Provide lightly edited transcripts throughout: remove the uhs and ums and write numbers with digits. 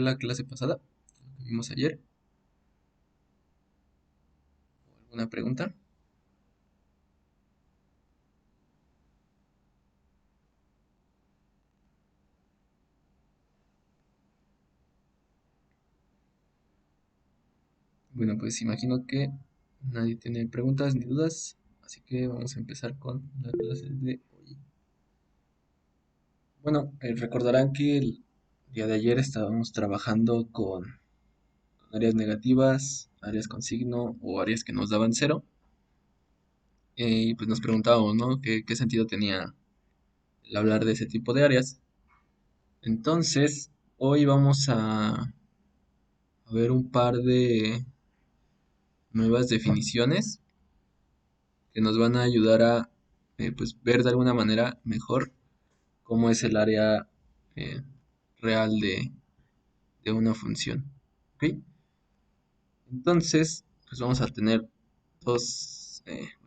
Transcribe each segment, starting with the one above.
la clase pasada, lo que vimos ayer. ¿Alguna pregunta? Bueno, pues imagino que nadie tiene preguntas ni dudas, así que vamos a empezar con la clase de hoy. Bueno, recordarán que el día de ayer estábamos trabajando con áreas negativas, áreas con signo o áreas que nos daban cero. Y pues nos preguntábamos, ¿no? ¿Qué sentido tenía el hablar de ese tipo de áreas? Entonces, hoy vamos a ver un par de nuevas definiciones que nos van a ayudar a pues ver de alguna manera mejor cómo es el área eh, real de una función. ¿Ok? Entonces, pues vamos a tener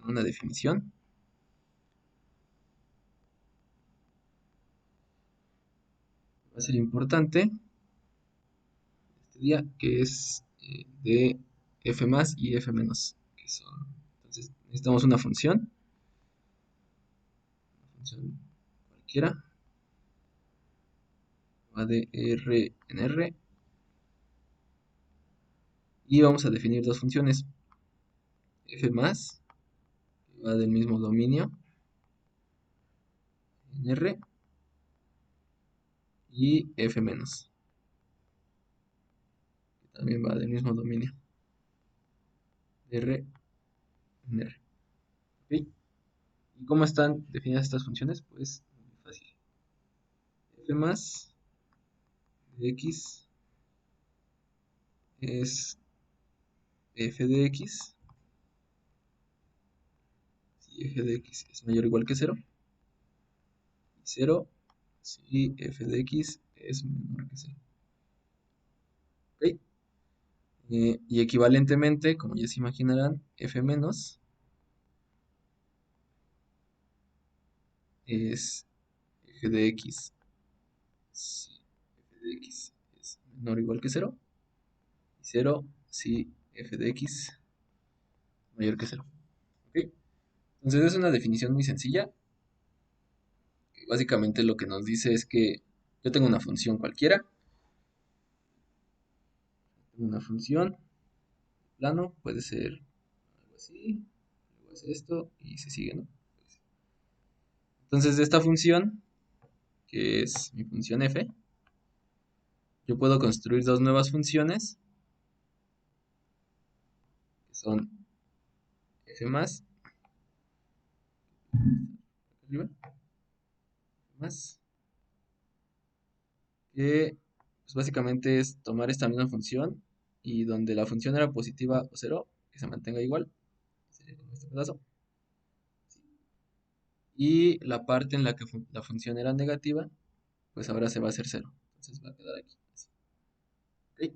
una definición. Va a ser importante este día, que es de f más y f menos, que son, entonces necesitamos una función cualquiera, va de R en R, y vamos a definir dos funciones, f más, que va del mismo dominio, en R, y f menos, que también va del mismo dominio, de R en R. ¿Ok? ¿Y cómo están definidas estas funciones? Pues muy fácil. F más de x es f de x si f de x es mayor o igual que cero, y cero si f de x es menor que cero. ¿Ok? Y equivalentemente, como ya se imaginarán, f menos es f de x si f de x es menor o igual que cero, y cero si f de x mayor que cero. ¿Ok? Entonces es una definición muy sencilla, que básicamente lo que nos dice es que yo tengo una función cualquiera, tengo una función plano, puede ser algo así, luego hace esto y se sigue, ¿no? Entonces, de esta función, que es mi función f, yo puedo construir dos nuevas funciones, que son f más, arriba, más, que pues básicamente es tomar esta misma función y donde la función era positiva o cero, que se mantenga igual, sería como este pedazo, y la parte en la que la función era negativa, pues ahora se va a hacer cero, entonces va a quedar aquí, así. ¿Ok?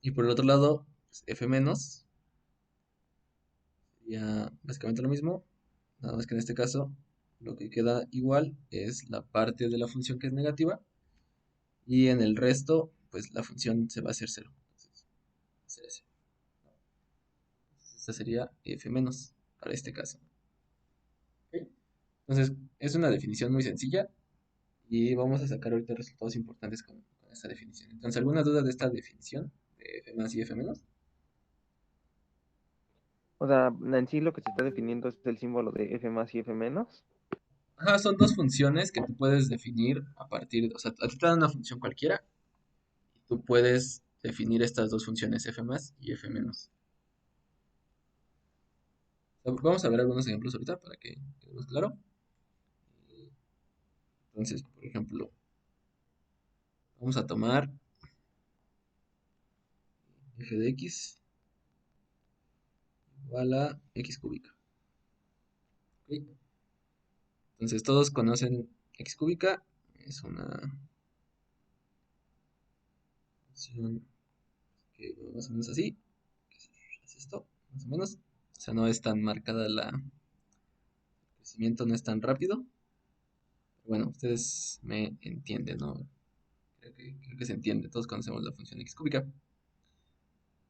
Y por el otro lado, pues, f menos sería básicamente lo mismo, nada más que en este caso lo que queda igual es la parte de la función que es negativa y en el resto pues la función se va a hacer cero. Entonces, va a ser ese. Entonces, esta sería f menos para este caso. ¿Ok? Entonces es una definición muy sencilla y vamos a sacar ahorita resultados importantes con esta definición. Entonces, ¿alguna duda de esta definición de f más y f menos? O sea, en sí lo que se está definiendo es el símbolo de F más y F menos. Ajá, son dos funciones que tú puedes definir a partir de, o sea, a ti te dan una función cualquiera y tú puedes definir estas dos funciones f más y f menos. Vamos a ver algunos ejemplos ahorita para que quede más claro. Entonces, por ejemplo, vamos a tomar f de x igual a x cúbica. ¿Ok? Entonces, todos conocen x cúbica. Es una función que más o menos así. Es esto, más o menos. O sea, no es tan marcada el crecimiento no es tan rápido. Pero bueno, ustedes me entienden, ¿no? Creo que se entiende, todos conocemos la función x cúbica.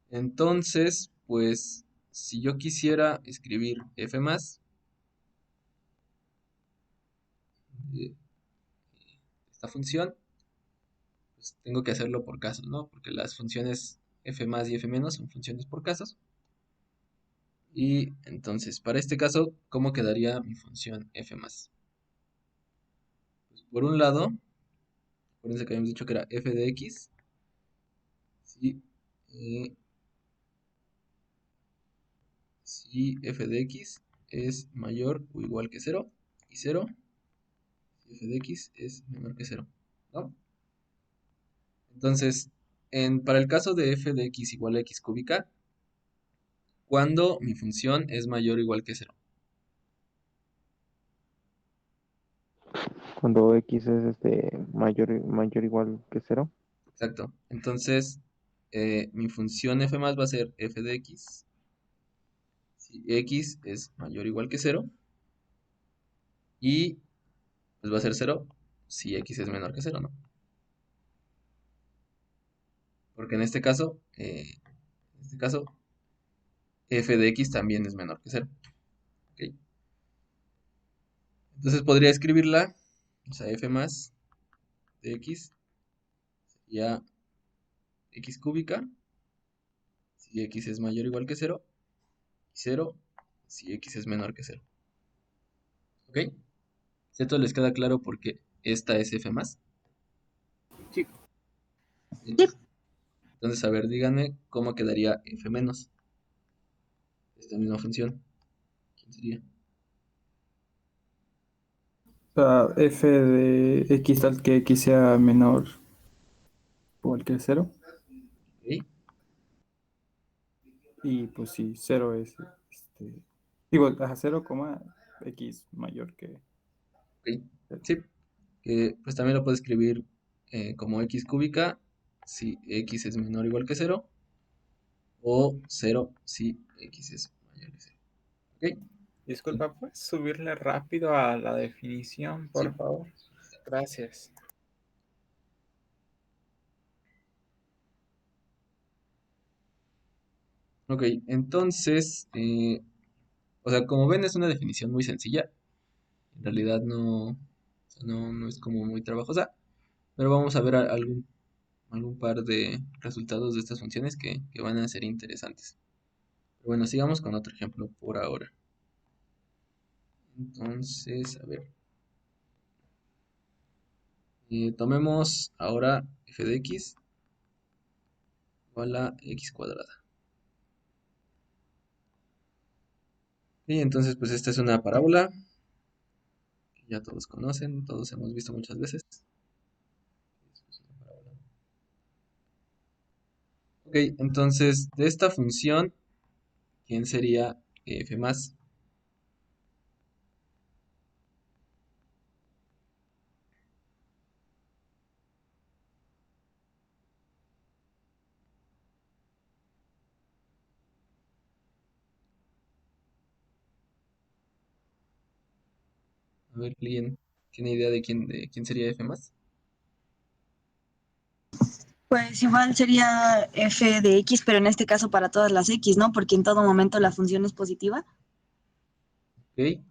Entonces, pues, si yo quisiera escribir f más de esta función, pues tengo que hacerlo por casos, ¿no? Porque las funciones f más y f menos son funciones por casos. Y entonces, para este caso, ¿cómo quedaría mi función f más? Pues por un lado, acuérdense que habíamos dicho que era f de x, si, eh, si f de x es mayor o igual que cero y cero si f de x es menor que cero, ¿no? Entonces, para el caso de f de x igual a x cúbica, cuando mi función es mayor o igual que cero. Cuando x es mayor o igual que cero. Exacto. Entonces, mi función f más va a ser f de x si x es mayor o igual que cero y pues va a ser cero si x es menor que cero, ¿no? Porque en este caso, f de x también es menor que cero. ¿Ok? Entonces podría escribirla, o sea, f más de x sería x cúbica si x es mayor o igual que cero y cero si x es menor que cero. ¿Ok? Si esto les queda claro porque esta es f más. Sí. Bien. Entonces, a ver, díganme cómo quedaría f menos. Esta misma función. ¿Quién sería? O sea, f de x tal que x sea menor o igual que cero. Ok, Y pues sí, cero es, digo, a 0, x mayor que ok. cero. Sí, que pues también lo puedo escribir como x cúbica si x es menor o igual que cero o cero si x es mayor que cero. ¿Ok? Disculpa, ¿puedes subirle rápido a la definición, Sí. por favor? Gracias. Ok, entonces, o sea, como ven es una definición muy sencilla. En realidad no, o sea, no es como muy trabajosa, pero vamos a ver algún par de resultados de estas funciones que van a ser interesantes. Pero bueno, sigamos con otro ejemplo por ahora. Entonces, a ver, tomemos ahora f de x igual a x cuadrada. Y entonces, pues esta es una parábola que ya todos conocen, todos hemos visto muchas veces. Es una parábola. Ok, entonces, de esta función, ¿quién sería f más? A ver, ¿alguien tiene idea de quién sería f más? Pues igual sería f de x, pero en este caso para todas las x, ¿no? Porque en todo momento la función es positiva. Ok, pues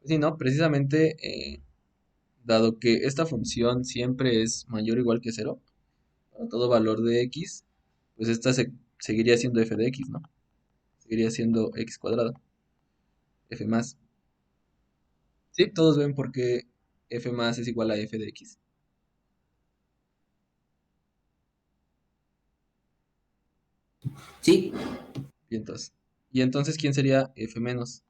sí, ¿no? Precisamente, dado que esta función siempre es mayor o igual que cero, para todo valor de x, pues esta seguiría siendo f de x, ¿no? Seguiría siendo x cuadrada, f más. Sí, todos ven por qué f más es igual a f de x. Sí, Y entonces, ¿quién sería f menos?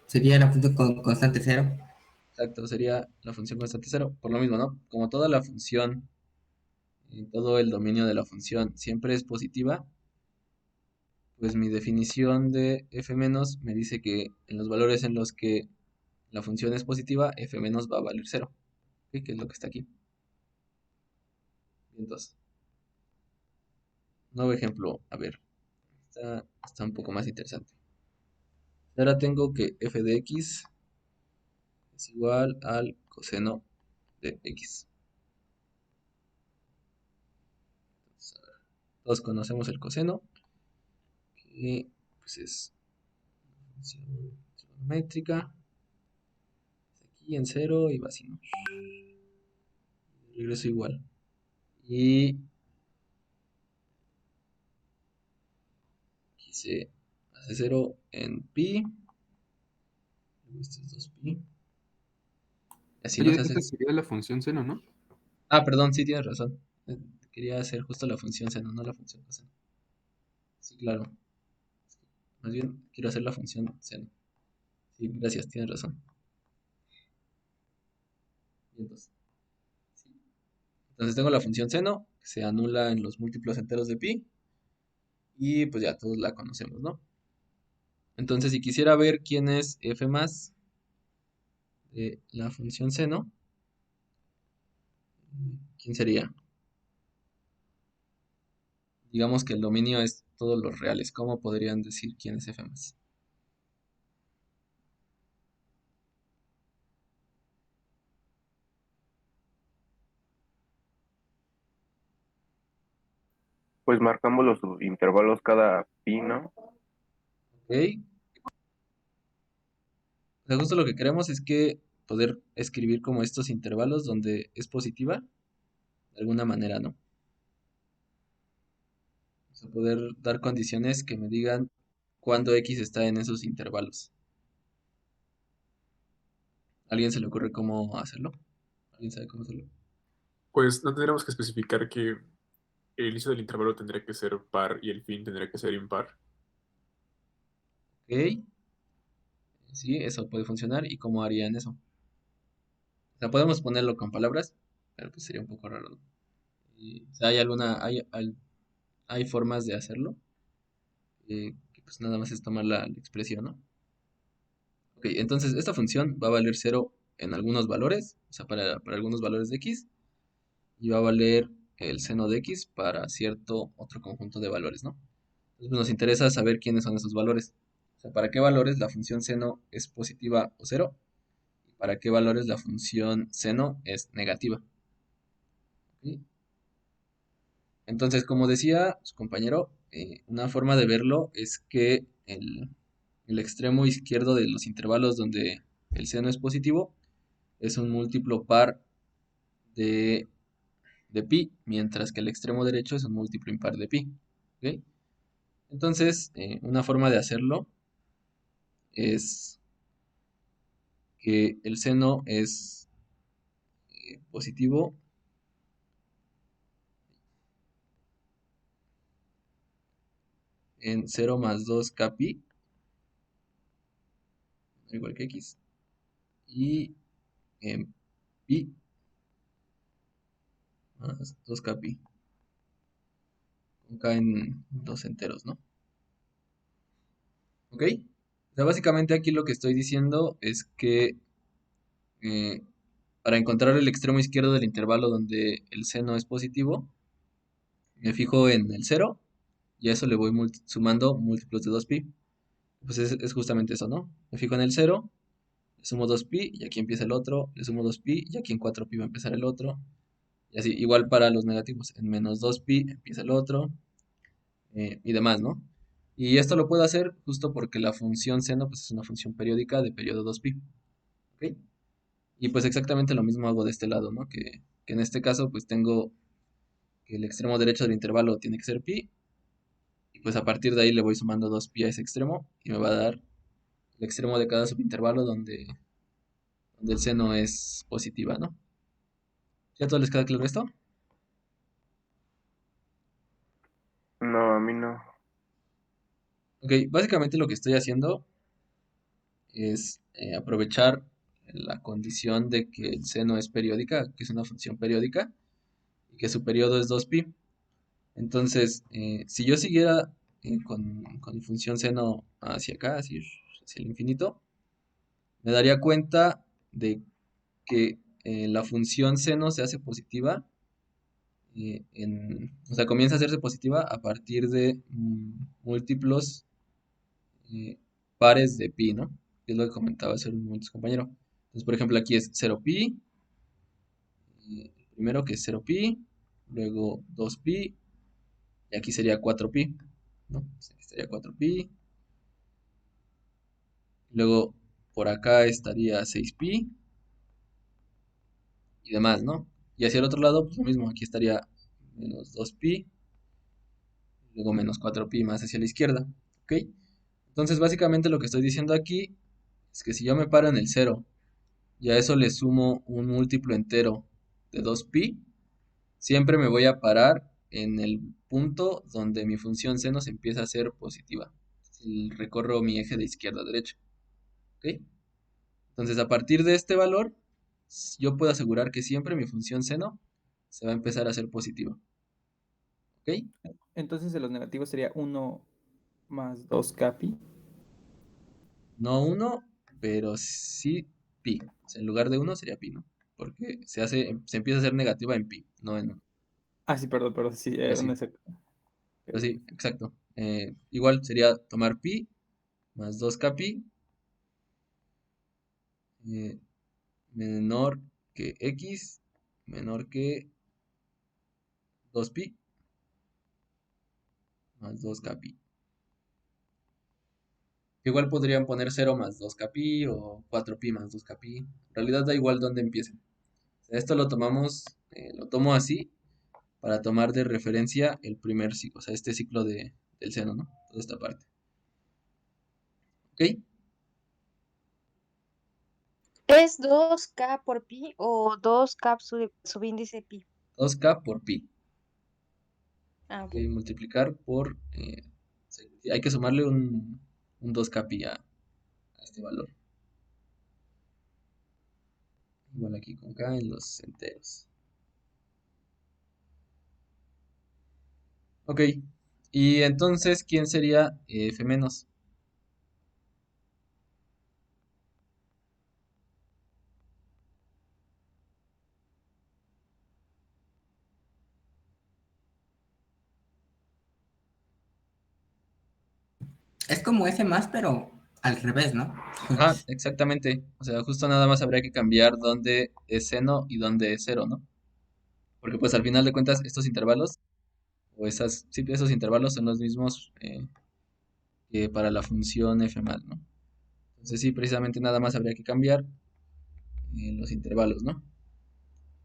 sería la función con constante cero. Exacto, sería la función constante cero. Por lo mismo, ¿no? Como toda la función, todo el dominio de la función siempre es positiva, pues mi definición de f menos me dice que en los valores en los que la función es positiva, f menos va a valer cero. ¿Ok? Que es lo que está aquí. Y entonces, nuevo ejemplo, a ver, está un poco más interesante. Ahora tengo que f de x es igual al coseno de x. Entonces, a ver, todos conocemos el coseno, que pues es función trigonométrica. Aquí en cero y va así, ¿no? Regreso igual. Y aquí se hace 0 en pi. Luego esto es 2pi. Y así no Oye, se hace. esta sería la función seno, ¿no? Ah, perdón, sí tienes razón. Quería hacer justo la función seno, no la función coseno. Sí, claro. Más bien quiero hacer la función seno. Sí, gracias, tienes razón. Y entonces, sí. Entonces tengo la función seno, que se anula en los múltiplos enteros de pi. Y pues ya todos la conocemos, ¿no? Entonces, si quisiera ver quién es f más de la función seno, ¿quién sería? Digamos que el dominio es todos los reales. ¿Cómo podrían decir quién es f más? Pues marcamos los intervalos cada pi, ¿no? ¿Ok? O sea, justo lo que queremos es que poder escribir como estos intervalos donde es positiva, de alguna manera, ¿no? O sea, poder dar condiciones que me digan cuándo x está en esos intervalos. ¿Alguien se le ocurre cómo hacerlo? ¿Alguien sabe cómo hacerlo? Pues no tendríamos que especificar que el inicio del intervalo tendría que ser par y el fin tendría que ser impar. ¿Ok? Sí, eso puede funcionar. ¿Y cómo harían eso? O sea, podemos ponerlo con palabras, pero pues sería un poco raro, ¿no? O sea, hay formas de hacerlo, que pues nada más es tomar la expresión, ¿no? Ok, entonces esta función va a valer 0 en algunos valores, o sea, para algunos valores de x, y va a valer el seno de x para cierto otro conjunto de valores, ¿no? Entonces pues, nos interesa saber quiénes son esos valores. O sea, para qué valores la función seno es positiva o 0, y para qué valores la función seno es negativa. ¿Ok? Entonces, como decía su compañero, una forma de verlo es que el extremo izquierdo de los intervalos donde el seno es positivo es un múltiplo par de, de pi, mientras que el extremo derecho es un múltiplo impar de pi. ¿Ok? Entonces, una forma de hacerlo es que el seno es positivo en 0 más 2 k pi, igual que x, y en pi más 2 k pi, con k en dos enteros, ¿no? ¿Ok? O sea, básicamente aquí lo que estoy diciendo es que eh, para encontrar el extremo izquierdo del intervalo donde el seno es positivo, me fijo en el 0 y a eso le voy sumando múltiplos de 2pi. Pues es justamente eso, ¿no? Me fijo en el 0, le sumo 2pi y aquí empieza el otro, le sumo 2pi y aquí en 4pi va a empezar el otro. Y así, igual para los negativos, en menos 2pi empieza el otro, y demás, ¿no? Y esto lo puedo hacer justo porque la función seno pues, es una función periódica de periodo 2pi. ¿Ok? Y pues exactamente lo mismo hago de este lado, ¿no? Que en este caso pues tengo que el extremo derecho del intervalo tiene que ser pi, y pues a partir de ahí le voy sumando 2pi a ese extremo y me va a dar el extremo de cada subintervalo donde el seno es positiva, ¿no? ¿Ya a todos les queda claro esto? No, a mí no. Ok, básicamente lo que estoy haciendo es aprovechar la condición de que el seno es periódica, que es una función periódica, y que su periodo es 2pi. Entonces, si yo siguiera con mi función seno hacia acá, hacia el infinito, me daría cuenta de que la función seno se hace positiva o sea, comienza a hacerse positiva a partir de múltiplos pares de pi, ¿no? Que es lo que comentaba hace un momento su compañero. Entonces, por ejemplo, aquí es 0pi, primero que es 0pi, luego 2pi, y aquí sería 4pi, ¿no? Entonces, aquí estaría 4pi, luego por acá estaría 6pi y demás, ¿no? Y hacia el otro lado, pues lo mismo, aquí estaría menos 2pi, luego menos 4pi más hacia la izquierda, ¿ok? Entonces, básicamente lo que estoy diciendo aquí es que si yo me paro en el 0 y a eso le sumo un múltiplo entero de 2pi, siempre me voy a parar en el punto donde mi función seno se empieza a ser positiva. Si recorro mi eje de izquierda a derecha, ¿ok? Entonces, a partir de este valor, yo puedo asegurar que siempre mi función seno se va a empezar a hacer positiva, ¿ok? Entonces de los negativos sería 1 más 2 capi. No 1, pero sí pi. O sea, en lugar de 1 sería pi, ¿no? Porque se empieza a hacer negativa en pi, no en 1. Ah, sí, perdón, sí, Pero no sí, sé. pero sí, exacto. Igual sería tomar pi más 2 capi eh, menor que x menor que 2pi más 2 capi. Igual podrían poner 0 más 2 capi o 4pi más 2 capi. En realidad da igual dónde empiecen. O sea, esto lo tomamos, lo tomo así para tomar de referencia el primer ciclo, o sea, este ciclo del seno, ¿no? Toda esta parte. ¿Ok? ¿Es 2K por pi o 2K subíndice pi? 2k por pi. Ah, Ok, ok. multiplicar por... hay que sumarle un 2k pi a este valor. Igual aquí con k en los enteros. Ok, y entonces, ¿quién sería f menos? Es como F más, pero al revés, ¿no? Ajá, exactamente. O sea, justo nada más habría que cambiar dónde es seno y dónde es cero, ¿no? Porque pues al final de cuentas estos intervalos, o sí, esos intervalos son los mismos que para la función f mal, ¿no? Entonces sí, precisamente nada más habría que cambiar los intervalos, ¿no?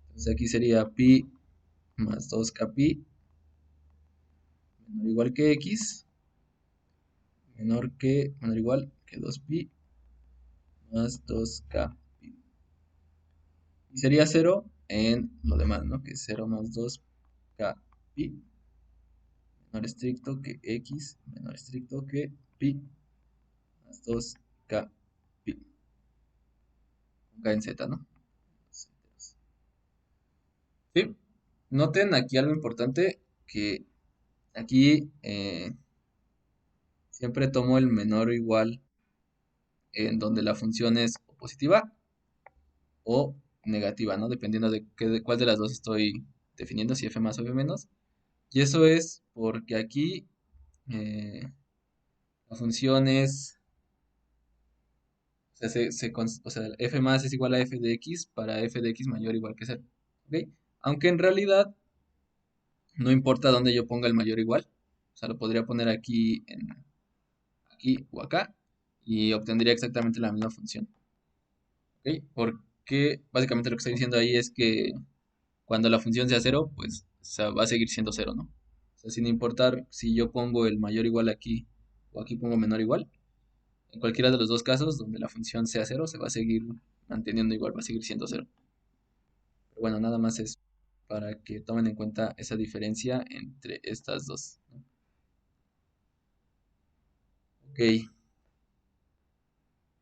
Entonces aquí sería pi más 2k pi menor o igual que x menor o igual que 2pi más 2k pi. Y sería 0 en lo demás, ¿no? Que es 0 más 2k pi menor estricto que x menor estricto que pi más 2k pi. Con k en z, ¿no? Sí. Noten aquí algo importante que aquí siempre tomo el menor o igual en donde la función es o positiva o negativa, ¿no? Dependiendo de cuál de las dos estoy definiendo, si f más o f menos. Y eso es porque aquí la función es, o sea, o sea, f más es igual a f de x para f de x mayor o igual que 0. ¿Ok? Aunque en realidad no importa dónde yo ponga el mayor o igual. O sea, lo podría poner aquí o acá y obtendría exactamente la misma función. ¿Ok? Porque básicamente lo que estoy diciendo ahí es que cuando la función sea 0, pues o sea, va a seguir siendo 0, ¿no? O sea, sin importar si yo pongo el mayor igual aquí o aquí pongo menor igual, en cualquiera de los dos casos donde la función sea 0, se va a seguir manteniendo igual, va a seguir siendo 0. Pero bueno, nada más es para que tomen en cuenta esa diferencia entre estas dos, ¿no? Ok. Y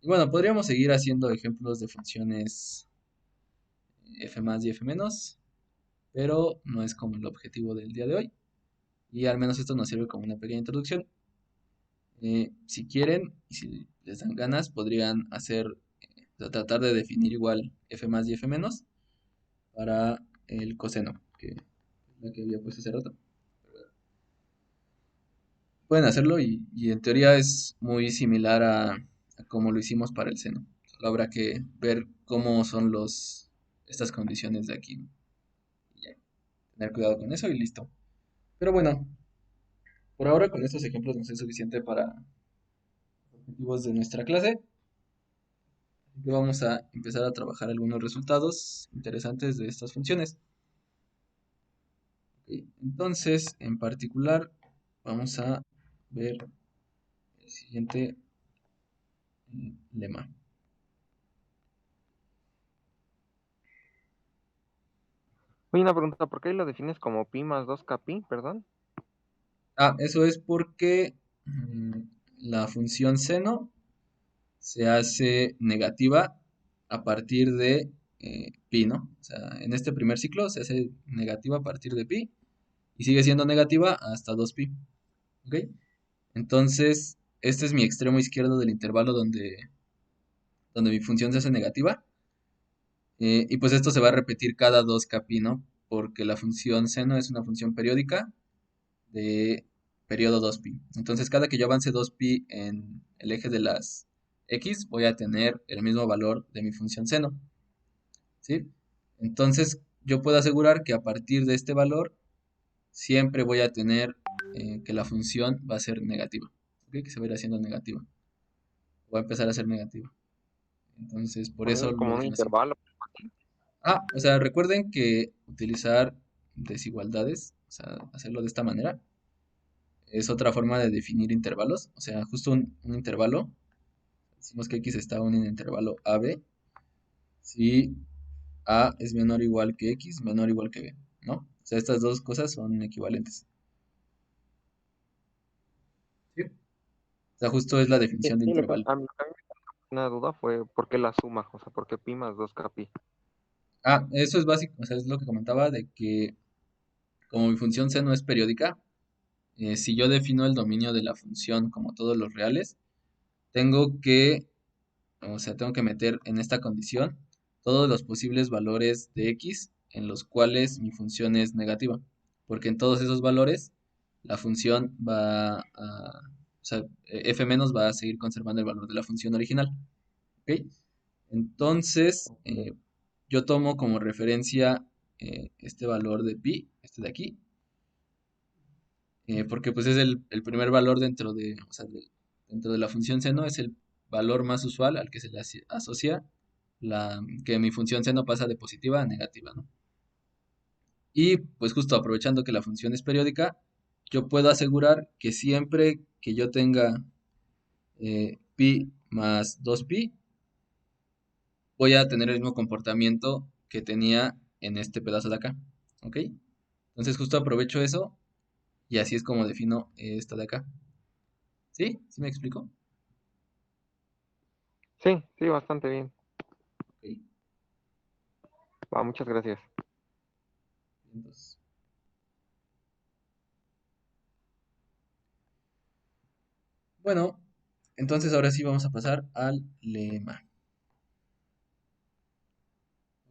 bueno, podríamos seguir haciendo ejemplos de funciones f más y f menos, pero no es como el objetivo del día de hoy. Y al menos esto nos sirve como una pequeña introducción. Si quieren y si les dan ganas, podrían o sea, tratar de definir igual f más y f menos para el coseno, que la que había puesto hace rato. Pueden hacerlo y en teoría es muy similar a como lo hicimos para el seno. Solo habrá que ver cómo son estas condiciones de aquí, ¿no? Y ya, tener cuidado con eso y listo. Pero bueno, por ahora con estos ejemplos nos es suficiente para los objetivos de nuestra clase. Así que vamos a empezar a trabajar algunos resultados interesantes de estas funciones. Ok, entonces, en particular, vamos a ver el siguiente lema. Oye, una pregunta, ¿por qué lo defines como pi más 2k pi, perdón? Eso es porque la función seno se hace negativa a partir de pi, ¿no? O sea, en este primer ciclo se hace negativa a partir de pi y sigue siendo negativa hasta 2pi, ¿ok? Entonces, este es mi extremo izquierdo del intervalo donde mi función se hace negativa. Y pues esto se va a repetir cada 2k pi, ¿no? Porque la función seno es una función periódica de periodo 2pi. Entonces, cada que yo avance 2pi en el eje de las x, voy a tener el mismo valor de mi función seno, ¿sí? Entonces, yo puedo asegurar que a partir de este valor, siempre voy a tener que la función va a ser negativa, ¿ok? Que se va a ir haciendo negativa. Va a empezar a ser negativa. Entonces, por eso lo Como un defino así. intervalo. O sea, recuerden que utilizar desigualdades, o sea, hacerlo de esta manera, es otra forma de definir intervalos. O sea, justo un intervalo, decimos que x está en un intervalo AB, si A es menor o igual que x, menor o igual que B, ¿no? O sea, estas dos cosas son equivalentes. ¿Sí? O sea, justo es la Sí, definición de sí, intervalo. lo que a mí me quedó una duda fue ¿por qué la suma? O sea, ¿por qué pi más 2k pi? Eso es básico, o sea, es lo que comentaba de que como mi función seno es periódica, si yo defino el dominio de la función como todos los reales, tengo que, o sea, tengo que meter en esta condición todos los posibles valores de x en los cuales mi función es negativa, porque en todos esos valores la función o sea, f menos va a seguir conservando el valor de la función original, ¿ok? Entonces, yo tomo como referencia este valor de pi, este de aquí, porque pues es el primer valor o sea, dentro de la función seno es el valor más usual al que se le asocia que mi función seno pasa de positiva a negativa, ¿no? Y pues justo aprovechando que la función es periódica, yo puedo asegurar que siempre que yo tenga pi más 2pi, voy a tener el mismo comportamiento que tenía en este pedazo de acá, ¿ok? Entonces justo aprovecho eso y así es como defino esta de acá. ¿Sí? ¿Sí me explico? Sí, sí, bastante bien. Ok, Va, muchas gracias. entonces. Bueno, entonces ahora sí vamos a pasar al lema.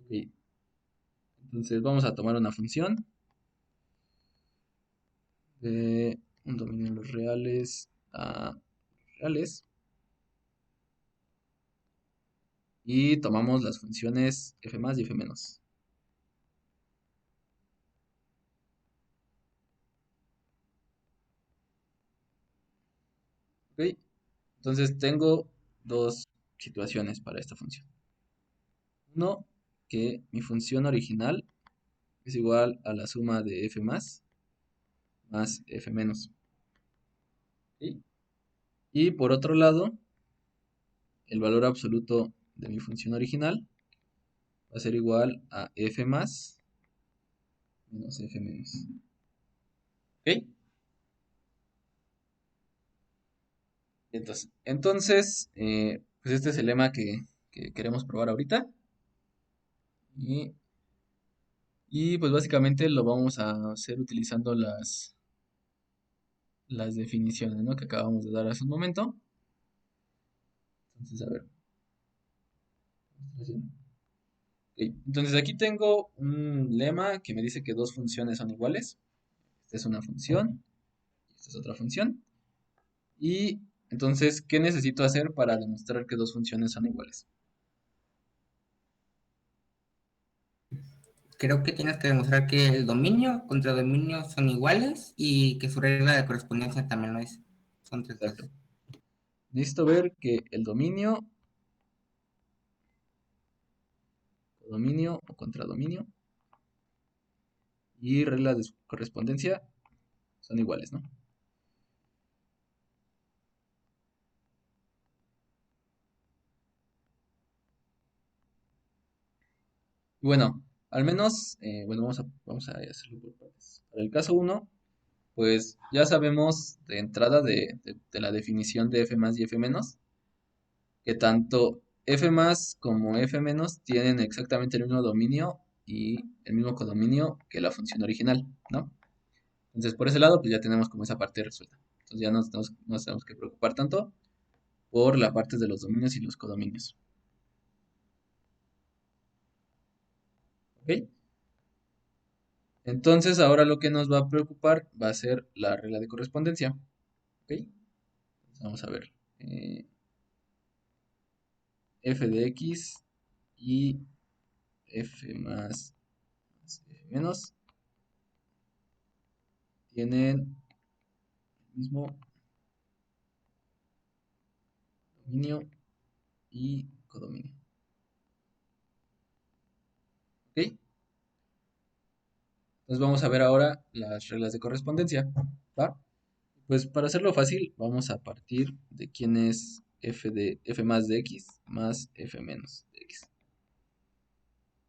Ok, entonces vamos a tomar una función de un dominio de los reales a reales y tomamos las funciones f más y f menos. Ok, entonces tengo dos situaciones para esta función. Uno, que mi función original es igual a la suma de f más f menos. ¿Ok? Y por otro lado, el valor absoluto de mi función original va a ser igual a f más menos f menos. ¿Ok? Entonces, pues este es el lema que queremos probar ahorita. Y, y pues básicamente lo vamos a hacer utilizando las definiciones, ¿no? Que acabamos de dar hace un momento. Entonces, a ver. Ok, entonces aquí tengo un lema que me dice que dos funciones son iguales. Esta es una función, esta es otra función. Y entonces, ¿qué necesito hacer para demostrar que dos funciones son iguales? Creo que tienes que demostrar que el dominio contra dominio son iguales y que su regla de correspondencia también lo es. Son tres Exacto. cosas. Necesito ver que el dominio o contradominio y regla de correspondencia son iguales, ¿no? Y bueno, al menos, bueno, vamos a hacerlo por partes. Para el caso uno, pues ya sabemos de entrada de la definición de f más y f menos, que tanto f más como f menos tienen exactamente el mismo dominio y el mismo codominio que la función original, ¿no? Entonces, por ese lado, pues ya tenemos como esa parte resuelta. Entonces ya no nos tenemos que preocupar tanto por la parte de los dominios y los codominios. ¿Ok? Entonces, ahora lo que nos va a preocupar va a ser la regla de correspondencia. ¿Ok? Entonces, vamos a ver. F de x y f más f menos tienen el mismo dominio y codominio. ¿Ok? Entonces vamos a ver ahora las reglas de correspondencia. ¿Va? Pues para hacerlo fácil, vamos a partir de quién es f más de x más f menos de x.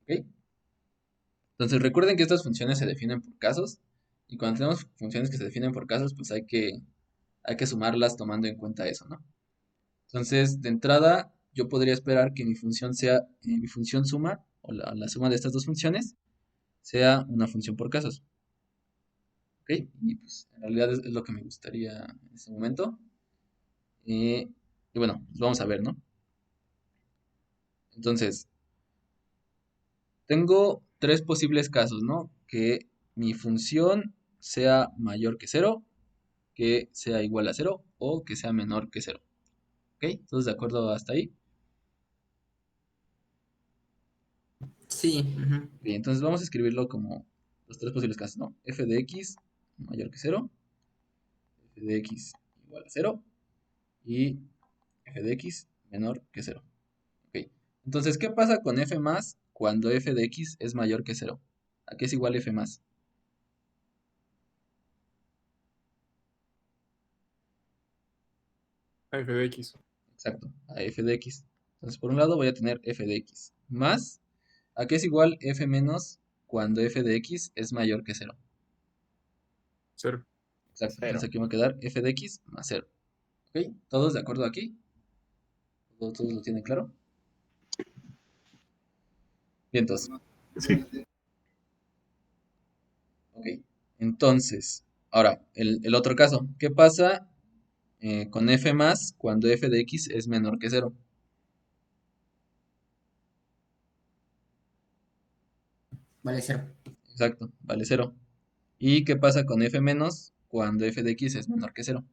¿Ok? Entonces recuerden que estas funciones se definen por casos y cuando tenemos funciones que se definen por casos, pues hay que sumarlas tomando en cuenta eso, ¿no? Entonces, de entrada, yo podría esperar que mi función sea, mi función suma, o la suma de estas dos funciones, sea una función por casos. ¿Ok? Y pues en realidad es lo que me gustaría en este momento. Y bueno, pues vamos a ver, ¿no? Entonces, tengo tres posibles casos, ¿no? Que mi función sea mayor que cero, que sea igual a cero o que sea menor que cero. ¿Ok? ¿Todos de acuerdo hasta ahí? Sí. Ujú. Bien, entonces vamos a escribirlo como los tres posibles casos, ¿no? F de x mayor que cero, f de x igual a cero y f de x menor que cero. Ok. Entonces, ¿qué pasa con f más cuando f de x es mayor que cero? ¿A qué es igual f más? A f de x. Exacto, a f de x. Entonces, por un lado voy a tener f de x más, ¿a qué es igual f menos cuando f de x es mayor que cero? 0. Exacto, Cero. entonces aquí me va a quedar f de x más cero. ¿Ok? ¿Todos de acuerdo aquí? ¿Todos lo tienen claro? Bien, entonces. Sí. Ok, entonces, ahora, el otro caso, ¿qué pasa con f más cuando f de x es menor que cero? Vale, cero. Exacto, vale cero. ¿Y qué pasa con f menos cuando f de x es menor que cero?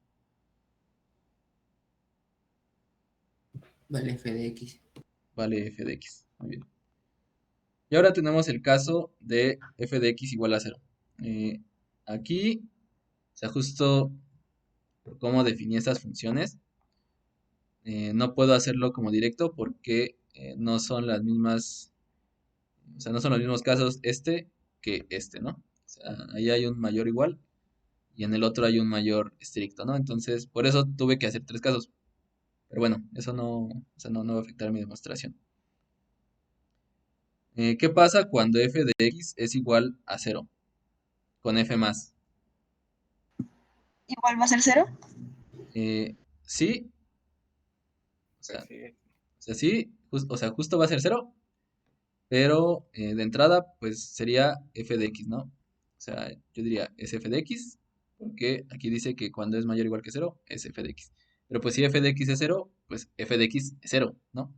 Vale, f de x. Vale f de x. Muy bien. Y ahora tenemos el caso de f de x igual a cero. Eh, Aquí, o sea, justo por cómo definí estas funciones, no puedo hacerlo como directo porque no son las mismas. O sea, no son los mismos casos este que este, ¿no? O sea, ahí hay un mayor igual y en el otro hay un mayor estricto, ¿no? Entonces, por eso tuve que hacer tres casos. Pero bueno, eso no, o sea, no va a afectar mi demostración. ¿Qué pasa cuando f de x es igual a cero? Con f más. Igual va a ser cero. Sí, o Pues sea, sí. sí, o sea, justo va a ser cero, pero de entrada, pues sería f de x, ¿no? O sea, yo diría es f de x, porque aquí dice que cuando es mayor o igual que cero, es f de x. Pero pues si f de x es cero, pues f de x es cero, ¿no?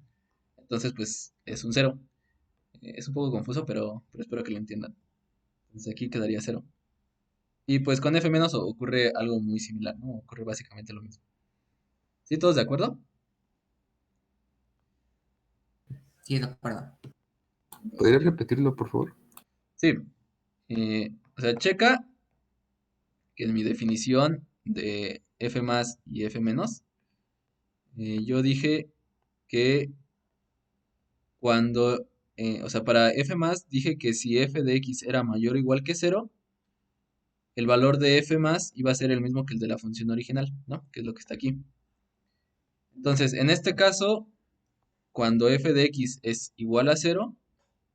Entonces, pues es un cero. Es un poco confuso, pero espero que lo entiendan. Entonces aquí quedaría 0. Y pues con f menos ocurre algo muy similar, ¿no? Ocurre básicamente lo mismo. ¿Sí? ¿Todos de acuerdo? Sí, de acuerdo. ¿Podrías repetirlo, por favor? Sí. O sea, checa que en mi definición de f más y f menos, yo dije que cuando, o sea, para f más dije que si f de x era mayor o igual que 0, el valor de f más iba a ser el mismo que el de la función original, ¿no? Que es lo que está aquí. Entonces, en este caso, cuando f de x es igual a 0,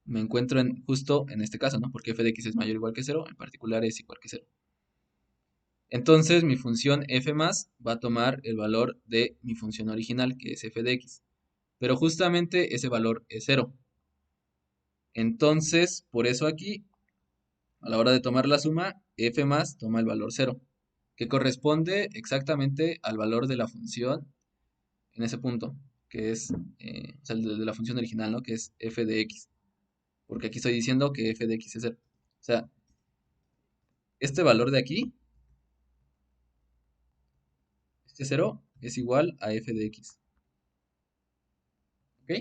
me encuentro justo en este caso, ¿no? Porque f de x es mayor o igual que 0, en particular es igual que 0. Entonces, mi función f más va a tomar el valor de mi función original, que es f de x. Pero justamente ese valor es 0. Entonces, por eso aquí, a la hora de tomar la suma, f más toma el valor 0, que corresponde exactamente al valor de la función en ese punto, que es, o sea, el de la función original, ¿no? Que es f de x. Porque aquí estoy diciendo que f de x es 0. O sea, este valor de aquí, este 0, es igual a f de x. ¿Ok?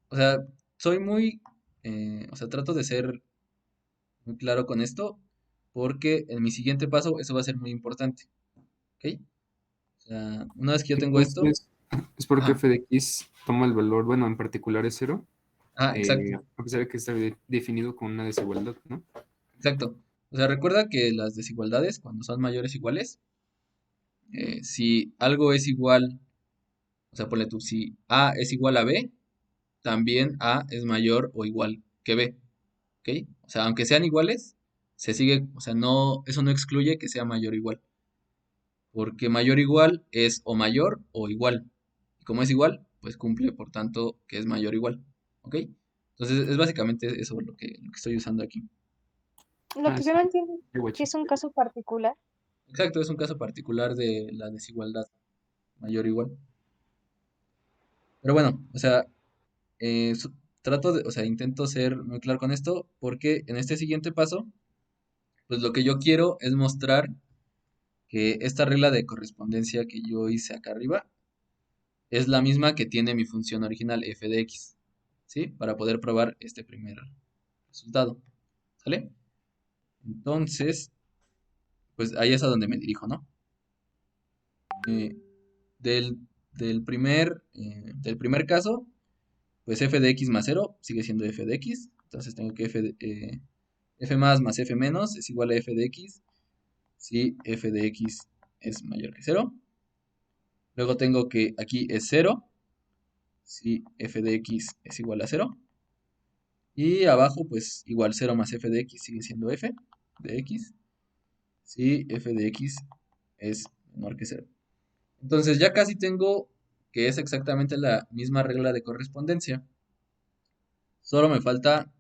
O sea, soy muy, o sea, trato de ser muy claro con esto, porque en mi siguiente paso eso va a ser muy importante. ¿Ok? O sea, una vez que yo tengo esto, Entonces, es porque ajá, f de x toma el valor, bueno, en particular es 0, exacto, a pesar de que está definido con una desigualdad, ¿no? exacto. O sea, recuerda que las desigualdades, cuando son mayores o iguales, si algo es igual, o sea, ponle tú, si A es igual a B, también A es mayor o igual que B. ¿Ok? O sea, aunque sean iguales, se sigue, o sea, no, eso no excluye que sea mayor o igual. Porque mayor o igual es o mayor o igual. Y como es igual, pues cumple, por tanto, que es mayor o igual. ¿Ok? Entonces es básicamente eso lo que estoy usando aquí. Lo Ah, que sí, yo no entiendo qué es que guacho. es un caso particular. Exacto, es un caso particular de la desigualdad mayor o igual. Pero bueno, o sea, trato de, o sea, intento ser muy claro con esto porque en este siguiente paso, pues lo que yo quiero es mostrar que esta regla de correspondencia que yo hice acá arriba es la misma que tiene mi función original f de x, ¿sí? Para poder probar este primer resultado, ¿sale? Entonces, pues ahí es a donde me dirijo, ¿no? Eh, del, del primer caso, pues f de x más 0 sigue siendo f de x, entonces tengo que f más f menos es igual a f de x si f de x es mayor que 0. Luego tengo que aquí es 0 si f de x es igual a 0. Y abajo, pues igual 0 más f de x sigue siendo f de x si f de x es menor que 0. Entonces ya casi tengo que es exactamente la misma regla de correspondencia. Solo me falta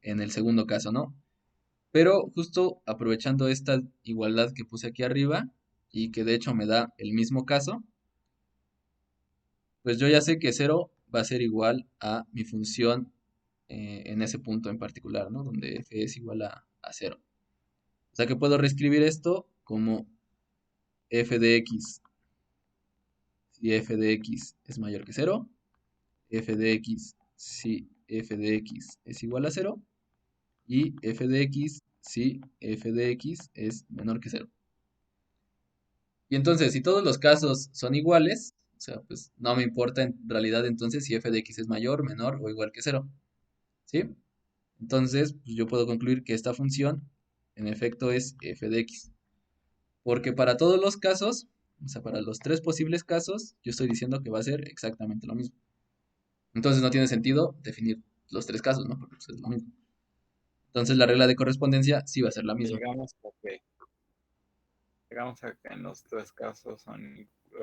en el segundo caso, ¿no? Pero justo aprovechando esta igualdad que puse aquí arriba y que de hecho me da el mismo caso, pues yo ya sé que 0 va a ser igual a mi función en ese punto en particular, ¿no? Donde f es igual a 0. O sea que puedo reescribir esto como f de x si f de x es mayor que 0, f de x si f de x es igual a 0 y f de x si f de x es menor que 0. Y entonces, si todos los casos son iguales, o sea, pues no me importa en realidad entonces si f de x es mayor, menor o igual que 0. ¿Sí? Entonces, pues yo puedo concluir que esta función en efecto es f de x. Porque para todos los casos, o sea, para los tres posibles casos, yo estoy diciendo que va a ser exactamente lo mismo. Entonces no tiene sentido definir los tres casos, ¿no? Porque pues, es lo mismo. Entonces la regla de correspondencia sí va a ser la misma. Digamos que en los tres casos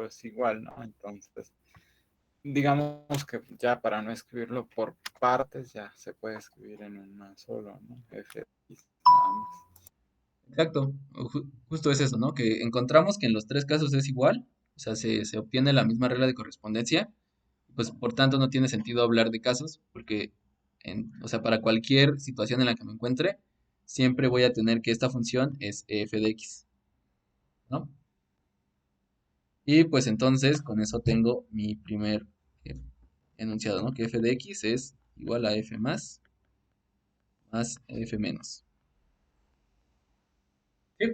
es igual, ¿no? Entonces, digamos que ya para no escribirlo por partes, ya se puede escribir en una solo, ¿no? F de X, nada más. Exacto, justo es eso, ¿no? Que encontramos que en los tres casos es igual, o sea, se obtiene la misma regla de correspondencia pues por tanto no tiene sentido hablar de casos, porque, o sea, para cualquier situación en la que me encuentre, siempre voy a tener que esta función es f de x, ¿no? Y pues entonces con eso tengo mi primer eh, enunciado, ¿no? Que f de x es igual a f más f menos. ¿Sí?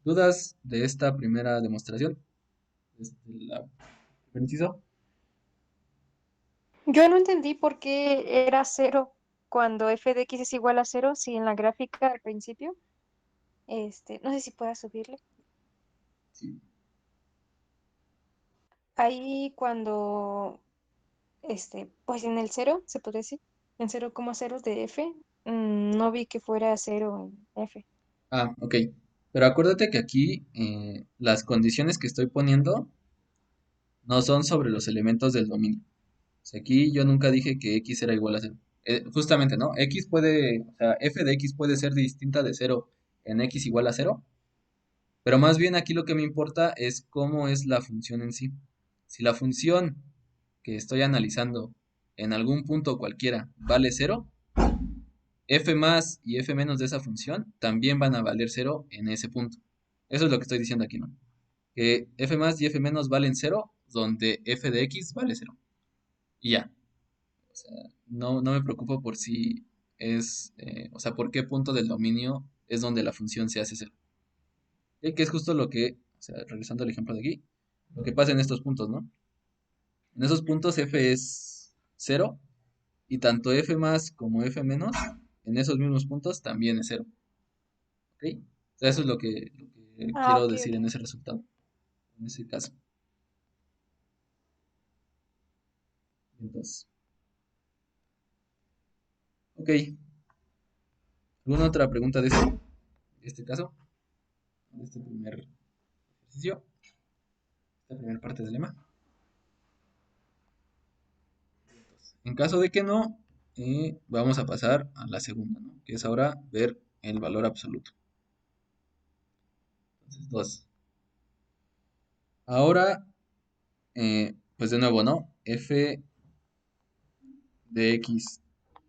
¿Dudas de esta primera demostración? Desde la primer inciso. Yo no entendí por qué era cero cuando f de x es igual a cero, si en la gráfica al principio, no sé si pueda subirle. Sí. Ahí cuando, pues en el cero, se puede decir, en 0,0 de f, no vi que fuera cero en f. Ah, ok. Pero acuérdate que aquí las condiciones que estoy poniendo no son sobre los elementos del dominio. O sea, aquí yo nunca dije que x era igual a cero. Justamente, ¿no? X puede, o sea, f de x puede ser distinta de cero en x igual a cero, pero más bien aquí lo que me importa es cómo es la función en sí. Si la función que estoy analizando en algún punto cualquiera vale cero, f más y f menos de esa función también van a valer cero en ese punto. Eso es lo que estoy diciendo aquí, ¿no? Que f más y f menos valen cero, donde f de x vale cero. Y ya. O sea, no me preocupo por si es, o sea, por qué punto del dominio es donde la función se hace cero. Y que es justo lo que, o sea, regresando al ejemplo de aquí, lo que pasa en estos puntos, ¿no? En esos puntos f es cero y tanto f más como f menos en esos mismos puntos también es cero. ¿Ok? O sea, eso es lo que Ah, quiero ok, decir en ok. ese resultado, en ese caso. Entonces, ok. ¿Alguna otra pregunta de este caso? De este primer ejercicio, esta primera parte del lema. En caso de que no, vamos a pasar a la segunda, ¿no? Que es ahora ver el valor absoluto. Entonces, 2. Ahora, pues de nuevo, ¿no? F de x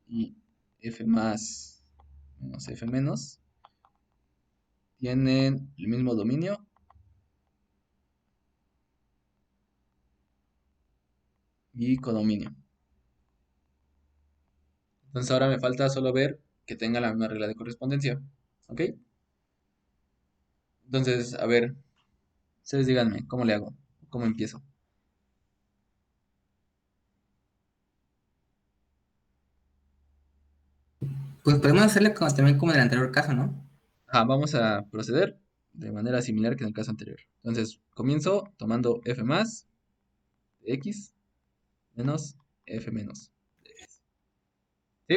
y f más menos f menos tienen el mismo dominio y codominio. Entonces ahora me falta solo ver que tenga la misma regla de correspondencia. ¿Ok? Entonces, a ver, ustedes díganme, ¿cómo le hago? ¿Cómo empiezo? Pues podemos hacerle también como en el anterior caso, ¿no? Vamos a proceder de manera similar que en el caso anterior. Entonces, comienzo tomando f más de x menos f menos de x. ¿Sí?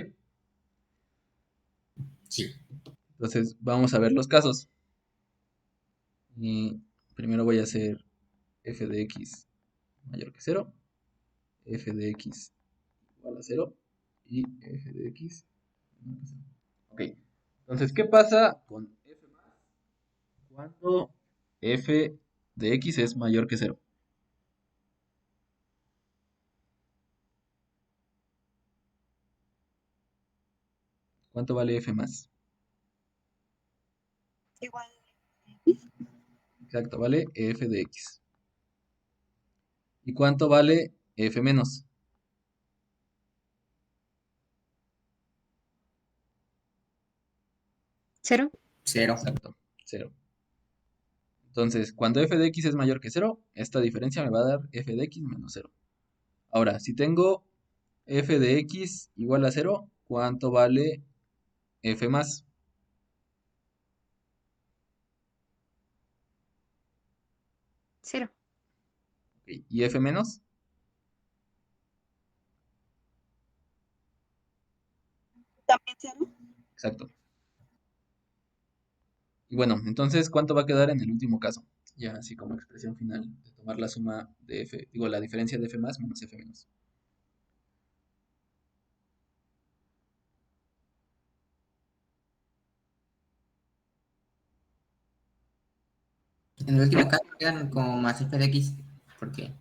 Sí. Entonces, vamos a ver los casos. Y primero voy a hacer f de x mayor que cero, f de x igual a cero y f de x menor que cero. Ok. Entonces, ¿qué pasa con f más cuando f de x es mayor que cero? ¿Cuánto vale f más? Igual. Exacto, vale f de x. ¿Y cuánto vale f menos? ¿Cero? Cero. Exacto, cero. Entonces, cuando f de x es mayor que cero, esta diferencia me va a dar f de x menos cero. Ahora, si tengo f de x igual a cero, ¿cuánto vale f más? Cero. Ok, ¿y f menos? También cero. Exacto. Y bueno, entonces, ¿cuánto va a quedar en el último caso? Ya así como expresión final de tomar la suma de f, digo, la diferencia de f más menos f menos. En el último caso quedan como más f de x. ¿Por qué?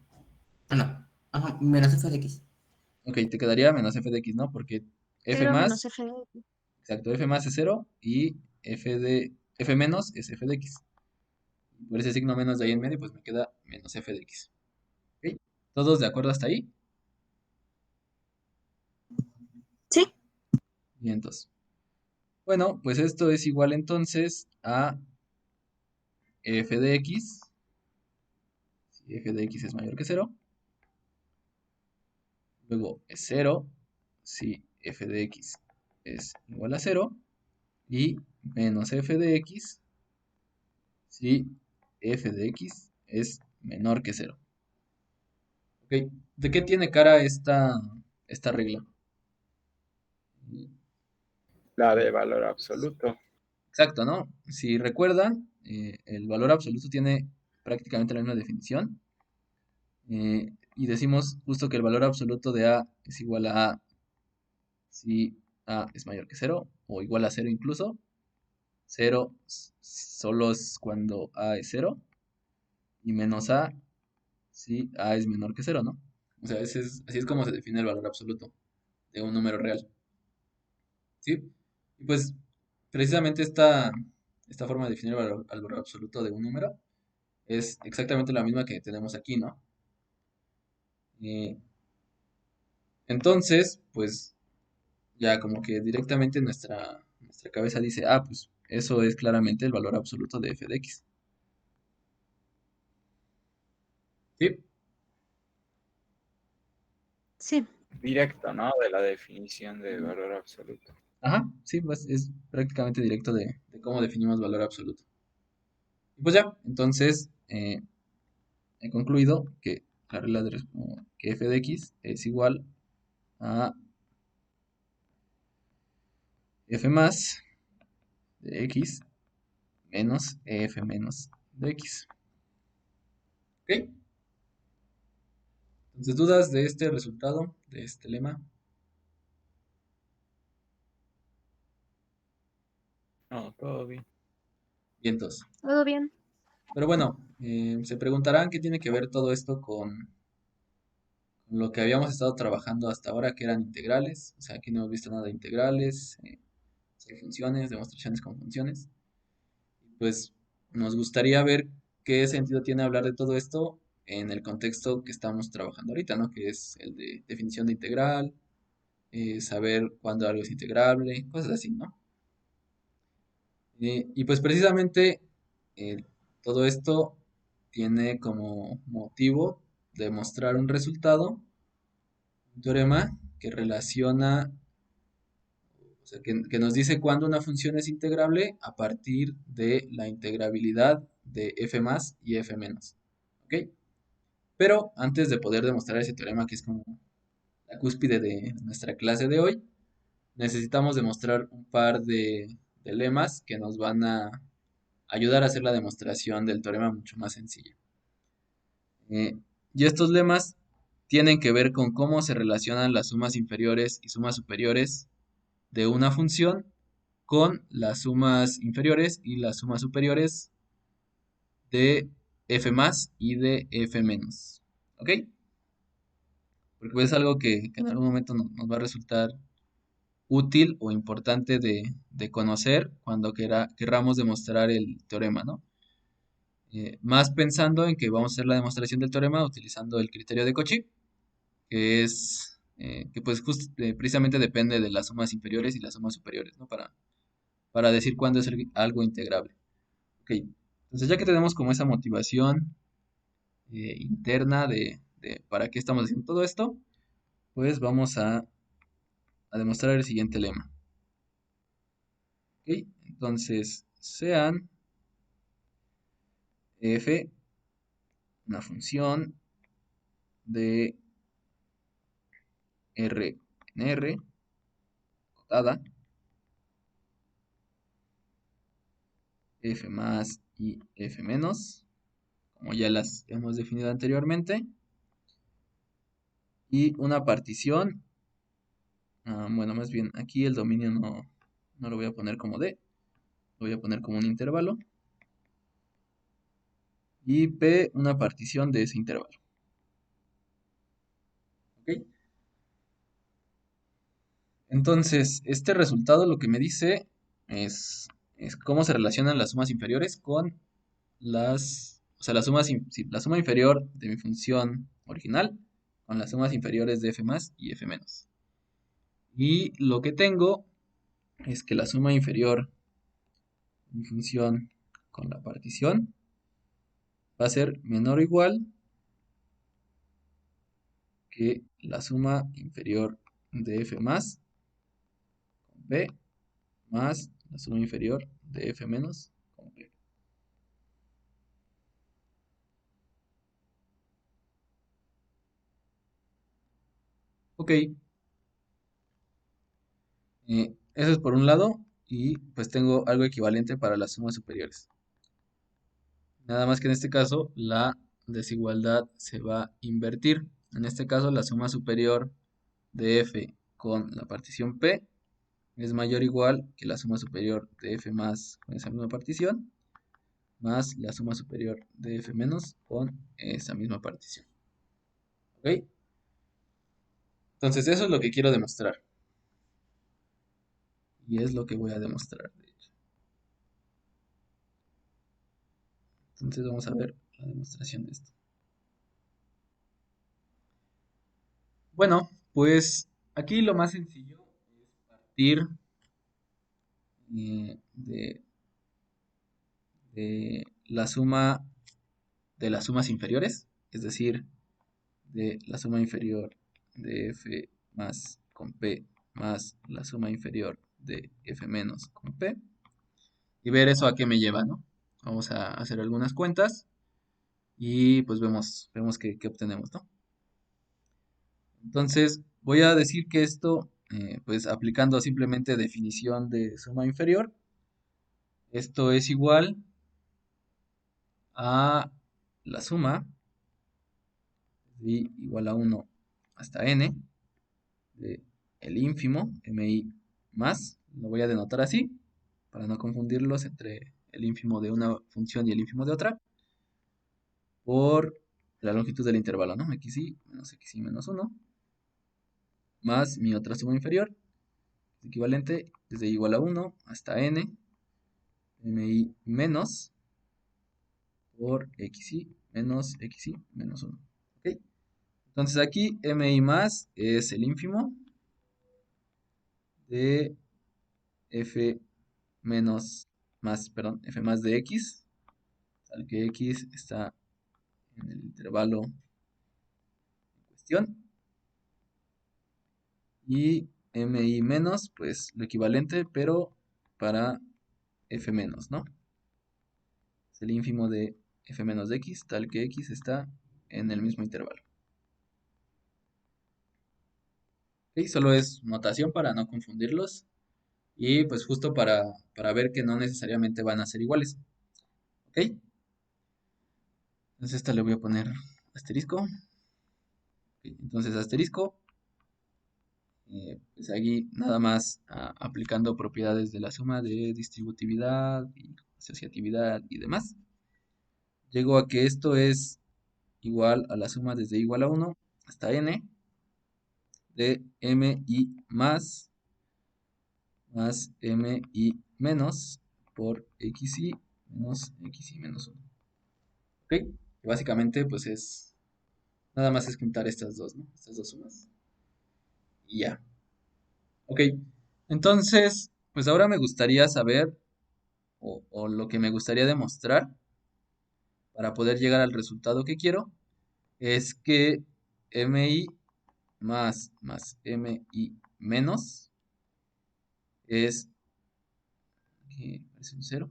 Bueno, Ajá, menos f de x. Ok, te quedaría menos f de x, ¿no? Porque f 0 menos más, f de x. exacto, f más es 0 y f menos es f de x. Por ese signo menos de ahí en medio, pues me queda menos f de x. ¿Ok? ¿Todos de acuerdo hasta ahí? Sí, Bien, entonces. Bueno, pues esto es igual entonces a f de x. Si f de x es mayor que 0. Luego es 0 si f de x es igual a 0. Y menos f de x si f de x es menor que 0. ¿Ok? ¿De qué tiene cara esta regla? La de valor absoluto. Exacto, ¿no? Si recuerdan, el valor absoluto tiene prácticamente la misma definición. Y decimos justo que el valor absoluto de A es igual a A si A es mayor que 0 o igual a 0 incluso. 0 solo es cuando A es 0 y menos A si A es menor que 0, ¿no? O sea, así es como se define el valor absoluto de un número real, ¿sí? Y pues precisamente esta forma de definir el valor absoluto de un número es exactamente la misma que tenemos aquí, ¿no? Eh, entonces, pues ya como que directamente nuestra cabeza dice, ah, pues eso es claramente el valor absoluto de f de x. ¿Sí? Sí. Directo, ¿no? De la definición de valor absoluto. Ajá, sí, pues es prácticamente directo de cómo definimos valor absoluto. Y pues ya, entonces he concluido que la regla que f de x es igual a f más de x menos f menos de x. ¿Ok? Entonces, ¿dudas de este resultado, de este lema? No, todo bien. Vientos. Todo bien. Pero bueno, se preguntarán qué tiene que ver todo esto con lo que habíamos estado trabajando hasta ahora, que eran integrales. O sea, aquí no hemos visto nada de integrales, solo funciones, demostraciones con funciones. Pues nos gustaría ver qué sentido tiene hablar de todo esto en el contexto que estamos trabajando ahorita, ¿no? Que es el de definición de integral, saber cuándo algo es integrable, cosas así, ¿no? Y pues precisamente eh, todo esto tiene como motivo demostrar un resultado, un teorema que relaciona, o sea, que nos dice cuándo una función es integrable a partir de la integrabilidad de f más y f menos. ¿Ok? Pero antes de poder demostrar ese teorema, que es como la cúspide de nuestra clase de hoy, necesitamos demostrar un par de lemas que nos van a ayudar a hacer la demostración del teorema mucho más sencilla. Y estos lemas tienen que ver con cómo se relacionan las sumas inferiores y sumas superiores de una función con las sumas inferiores y las sumas superiores de f más y de f menos. ¿Ok? Porque es algo que en algún momento nos va a resultar útil o importante de conocer cuando querramos demostrar el teorema, ¿no? Más pensando en que vamos a hacer la demostración del teorema utilizando el criterio de Cauchy, que es que pues precisamente depende de las sumas inferiores y las sumas superiores, ¿no? Para decir cuándo es algo integrable. Ok, entonces ya que tenemos como esa motivación interna de para qué estamos haciendo todo esto, pues vamos a demostrar el siguiente lema. Ok, entonces sean f una función de r en r acotada f más y f menos, como ya las hemos definido anteriormente, y una partición, bueno, más bien aquí el dominio no lo voy a poner como D, lo voy a poner como un intervalo, y P una partición de ese intervalo. Entonces, este resultado lo que me dice es cómo se relacionan las sumas inferiores con o sea, sí, la suma inferior de mi función original con las sumas inferiores de f más y f menos. Y lo que tengo es que la suma inferior de mi función con la partición va a ser menor o igual que la suma inferior de f más con p más la suma inferior de f menos con p. Ok, eso es por un lado y pues tengo algo equivalente para las sumas superiores. Nada más que en este caso la desigualdad se va a invertir. En este caso la suma superior de f con la partición p es mayor o igual que la suma superior de f más con esa misma partición más la suma superior de f menos con esa misma partición. ¿Ok? Entonces eso es lo que quiero demostrar. Y es lo que voy a demostrar, de hecho. Entonces vamos a ver la demostración de esto. Bueno, pues aquí lo más sencillo es partir de la suma de las sumas inferiores, es decir, de la suma inferior de f más con p más la suma inferior de f menos con p, y ver eso a qué me lleva, ¿no? Vamos a hacer algunas cuentas y pues vemos qué obtenemos, ¿no? Entonces voy a decir que esto, pues aplicando simplemente definición de suma inferior, esto es igual a la suma de igual a 1 hasta n de el ínfimo mi más, lo voy a denotar así para no confundirlos entre el ínfimo de una función y el ínfimo de otra, por la longitud del intervalo, ¿no? xy menos 1 más mi otra suma inferior, equivalente desde igual a 1 hasta n mi menos por xy menos 1. ¿Ok? Entonces aquí mi más es el ínfimo de f menos más, perdón, f más de x, al que x está en el intervalo en cuestión. Y mi menos, pues lo equivalente, pero para f menos, ¿no? Es el ínfimo de f menos de x, tal que x está en el mismo intervalo. ¿Ok? Solo es notación para no confundirlos. Y pues justo para ver que no necesariamente van a ser iguales. ¿Ok? Entonces esta le voy a poner asterisco. Ok, entonces asterisco. Pues aquí nada más aplicando propiedades de la suma de distributividad y asociatividad y demás. Llego a que esto es igual a la suma desde igual a 1 hasta n de mi más mi menos por xy menos 1. ¿Ok? Que básicamente pues nada más es juntar estas dos, ¿no? Estas dos sumas. Y ya. Ok. Entonces, pues ahora me gustaría saber, o lo que me gustaría demostrar para poder llegar al resultado que quiero, es que mi más mi menos es un 0,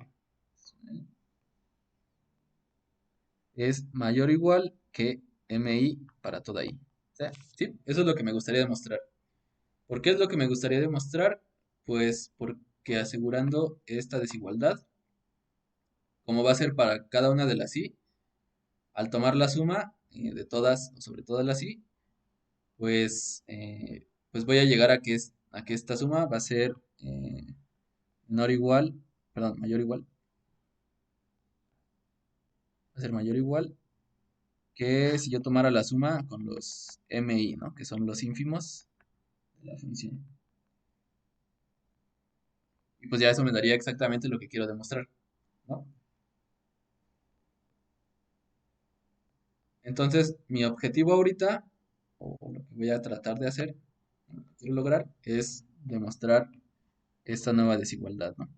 es mayor o igual que mi para toda i. O sea, sí, eso es lo que me gustaría demostrar. ¿Por qué es lo que me gustaría demostrar? Pues porque asegurando esta desigualdad, como va a ser para cada una de las i, al tomar la suma de todas o sobre todas las i, pues voy a llegar a que esta suma va a ser menor o igual, perdón, mayor o igual, va a ser mayor o igual que si yo tomara la suma con los mi, ¿no? Que son los ínfimos de la función. Y pues ya eso me daría exactamente lo que quiero demostrar, ¿no? Entonces, mi objetivo ahorita, o lo que voy a tratar de hacer, lo que quiero lograr, es demostrar esta nueva desigualdad, ¿no?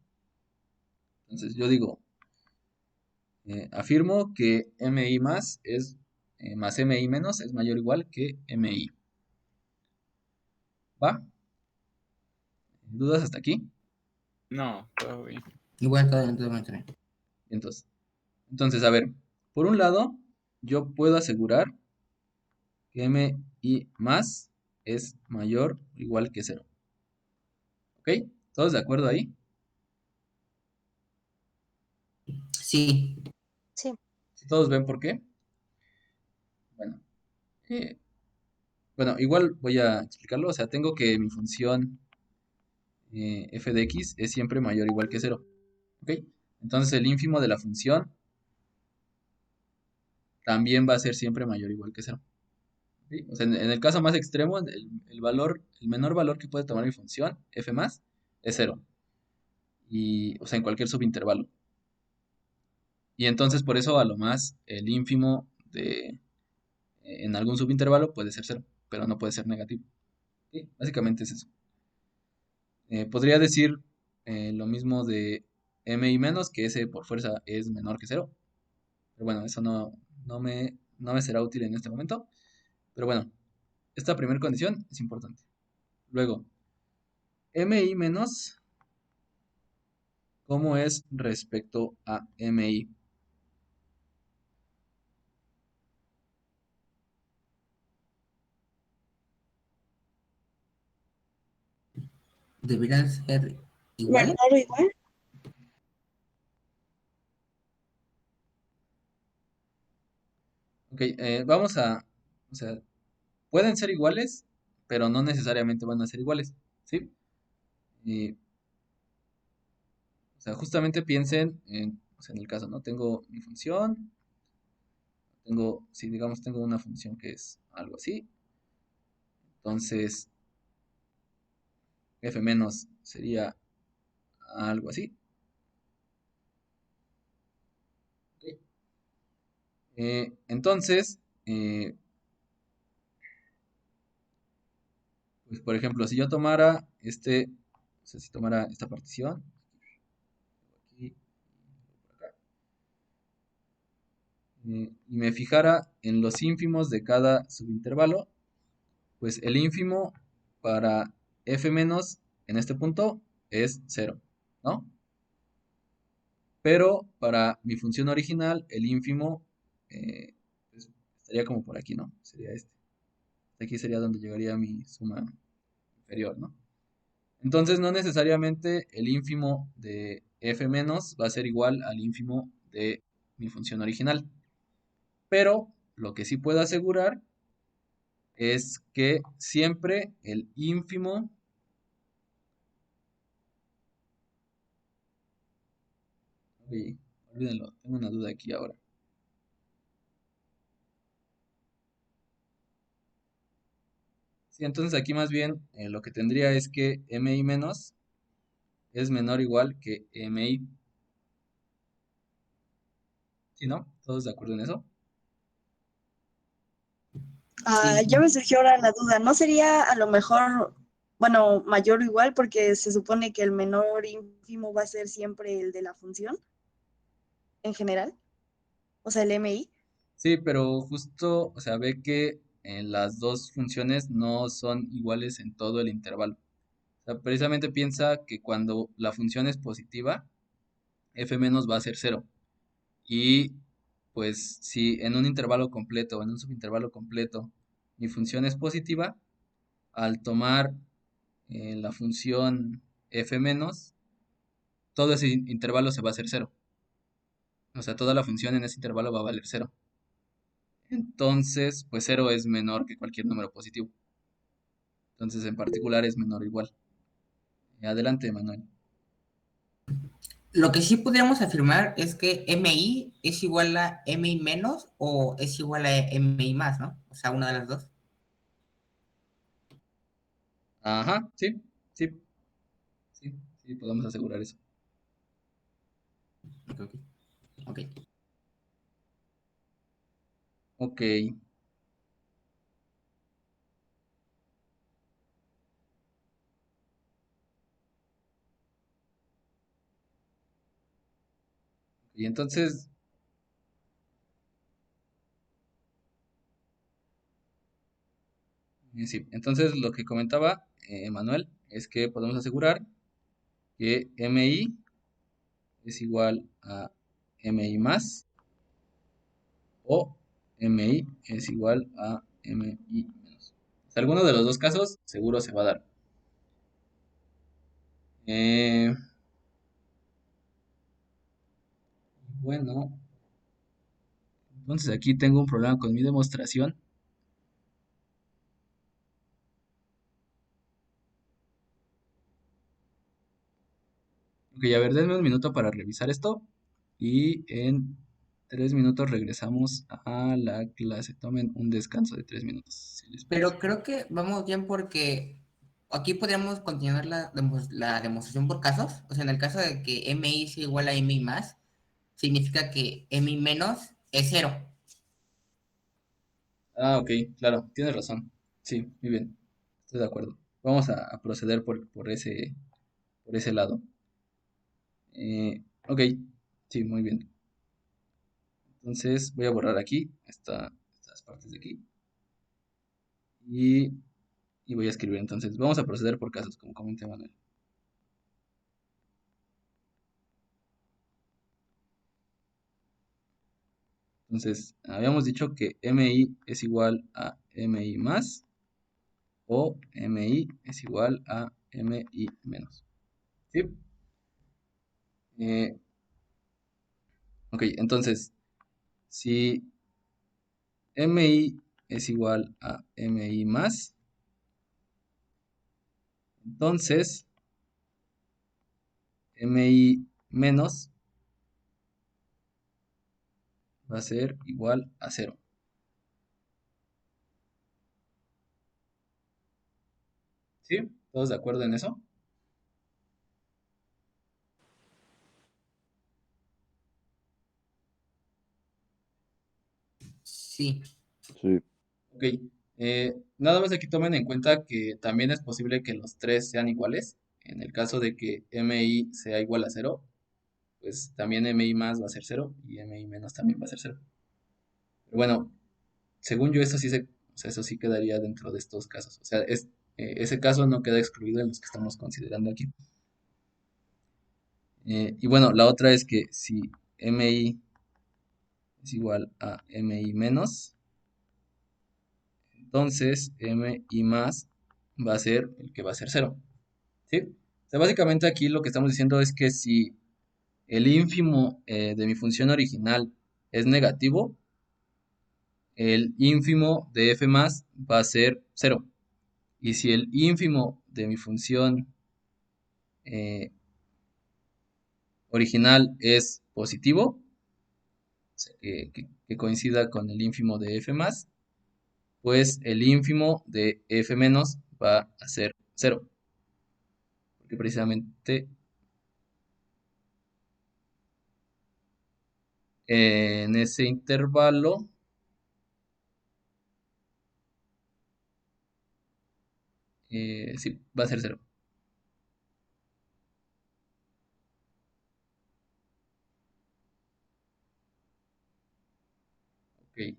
Entonces, yo digo, afirmo que MI más más MI menos es mayor o igual que MI. ¿Va? ¿Dudas hasta aquí? No, todo bien. Igual todo bien, todo bien. Entonces, a ver, por un lado, yo puedo asegurar que MI más es mayor o igual que cero. ¿Ok? ¿Todos de acuerdo ahí? Sí, Sí. ¿Todos ven por qué? Bueno, eh, bueno, igual voy a explicarlo. O sea, tengo que mi función f de x es siempre mayor o igual que cero. ¿Ok? Entonces el ínfimo de la función también va a ser siempre mayor o igual que cero. ¿Ok? O sea, en el caso más extremo, el menor valor que puede tomar mi función, f más, es cero. Y, o sea, en cualquier subintervalo. Y entonces por eso a lo más el ínfimo en algún subintervalo puede ser cero, pero no puede ser negativo. ¿Ok? Básicamente es eso. Podría decir lo mismo de mi menos, que ese por fuerza es menor que cero. Pero bueno, eso no me será útil en este momento. Pero bueno, esta primera condición es importante. Luego, mi menos, ¿cómo es respecto a mi? deberían ser iguales. Menor o igual. Ok, o sea, pueden ser iguales, pero no necesariamente van a ser iguales, ¿sí? Y, o sea, justamente piensen o sea, en el caso, ¿no? Tengo mi función, si digamos tengo una función que es algo así, entonces f menos sería algo así. ¿Ok? Entonces, pues por ejemplo, si yo tomara o sea, si tomara esta partición, aquí, por acá, y me fijara en los ínfimos de cada subintervalo, pues el ínfimo para f menos en este punto es cero, ¿no? Pero para mi función original, el ínfimo pues, estaría como por aquí, ¿no? Sería este. Aquí sería donde llegaría mi suma inferior, ¿no? Entonces no necesariamente el ínfimo de f menos va a ser igual al ínfimo de mi función original. Pero lo que sí puedo asegurar es que siempre el ínfimo... Oye, olvídenlo, tengo una duda aquí ahora. Sí, entonces aquí más bien lo que tendría es que mi menos es menor o igual que mi. ¿Sí, no? ¿Todos de acuerdo en eso? Ah, Sí, ya me surgió ahora la duda. ¿No sería a lo mejor, bueno, mayor o igual? Porque se supone que el menor ínfimo va a ser siempre el de la función en general, o sea, el MI. Sí, pero justo, o sea, ve que las dos funciones no son iguales en todo el intervalo. O sea, precisamente piensa que cuando la función es positiva, f menos va a ser cero. Y pues si en un intervalo completo o en un subintervalo completo mi función es positiva, al tomar la función f menos, todo ese intervalo se va a hacer cero. O sea, toda la función en ese intervalo va a valer cero. Entonces, pues cero es menor que cualquier número positivo. Entonces, en particular es menor o igual. Adelante, Manuel. lo que sí podríamos afirmar es que MI es igual a MI menos o es igual a MI más, ¿no? O sea, una de las dos. Ajá, sí, sí, sí, Sí, podemos asegurar eso. Ok, ok. Ok. Ok. Y entonces, sí, entonces lo que comentaba Manuel es que podemos asegurar que MI es igual a MI más o MI es igual a MI menos. Si alguno de los dos casos seguro se va a dar. Eh, bueno, entonces aquí tengo un problema con mi demostración. Ok, a ver, denme un minuto para revisar esto y en 3 minutos regresamos a la clase. Tomen un descanso de 3 minutos, si les parece. Pero creo que vamos bien porque aquí podríamos continuar la demostración por casos. O sea, en el caso de que MI es igual a MI más, significa que MI menos es cero. Ah, ok, claro, tienes razón. Sí, muy bien, estoy de acuerdo. Vamos a proceder por ese lado. Ok, sí, muy bien. Entonces voy a borrar aquí estas partes de aquí y, y voy a escribir. Entonces, vamos a proceder por casos, como comenté Manuel. Entonces, habíamos dicho que MI es igual a MI más o MI es igual a MI menos. ¿Sí? Eh, ok, entonces, si MI es igual a MI más, entonces MI menos va a ser igual a cero. ¿Sí? ¿Todos de acuerdo en eso? Sí. Sí. Ok. Nada más aquí tomen en cuenta que también es posible que los tres sean iguales. En el caso de que MI sea igual a cero, pues también MI más va a ser cero y MI menos también va a ser cero. Pero bueno, según yo, o sea, eso sí quedaría dentro de estos casos. O sea, ese caso no queda excluido en los que estamos considerando aquí. Y bueno, la otra es que si MI es igual a MI menos, entonces MI más va a ser el que va a ser cero. ¿Sí? O sea, básicamente aquí lo que estamos diciendo es que si el ínfimo de mi función original es negativo, el ínfimo de f más va a ser cero. Y si el ínfimo de mi función eh, original es positivo, o sea, que coincida con el ínfimo de f más, pues el ínfimo de f menos va a ser cero. Porque precisamente en ese intervalo sí, va a ser cero. Ok,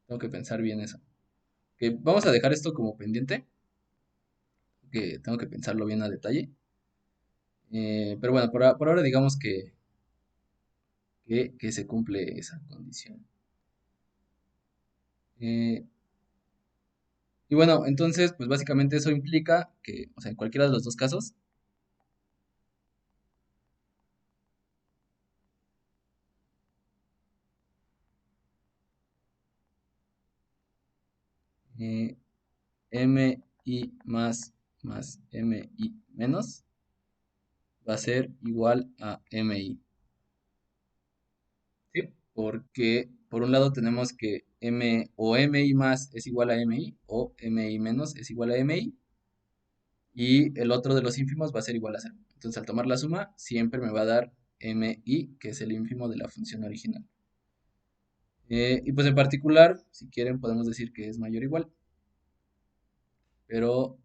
tengo que pensar bien eso. Ok, vamos a dejar esto como pendiente, que tengo que pensarlo bien a detalle. Pero bueno, por ahora digamos que se cumple esa condición. Eh, y bueno, entonces, pues básicamente eso implica que, o sea, en cualquiera de los dos casos, eh, MI más MI menos va a ser igual a MI. ¿Sí? Porque por un lado tenemos que o MI más es igual a MI o MI menos es igual a MI y el otro de los ínfimos va a ser igual a cero. Entonces al tomar la suma, siempre me va a dar mi, que es el ínfimo de la función original. Y pues en particular, si quieren, podemos decir que es mayor o igual, pero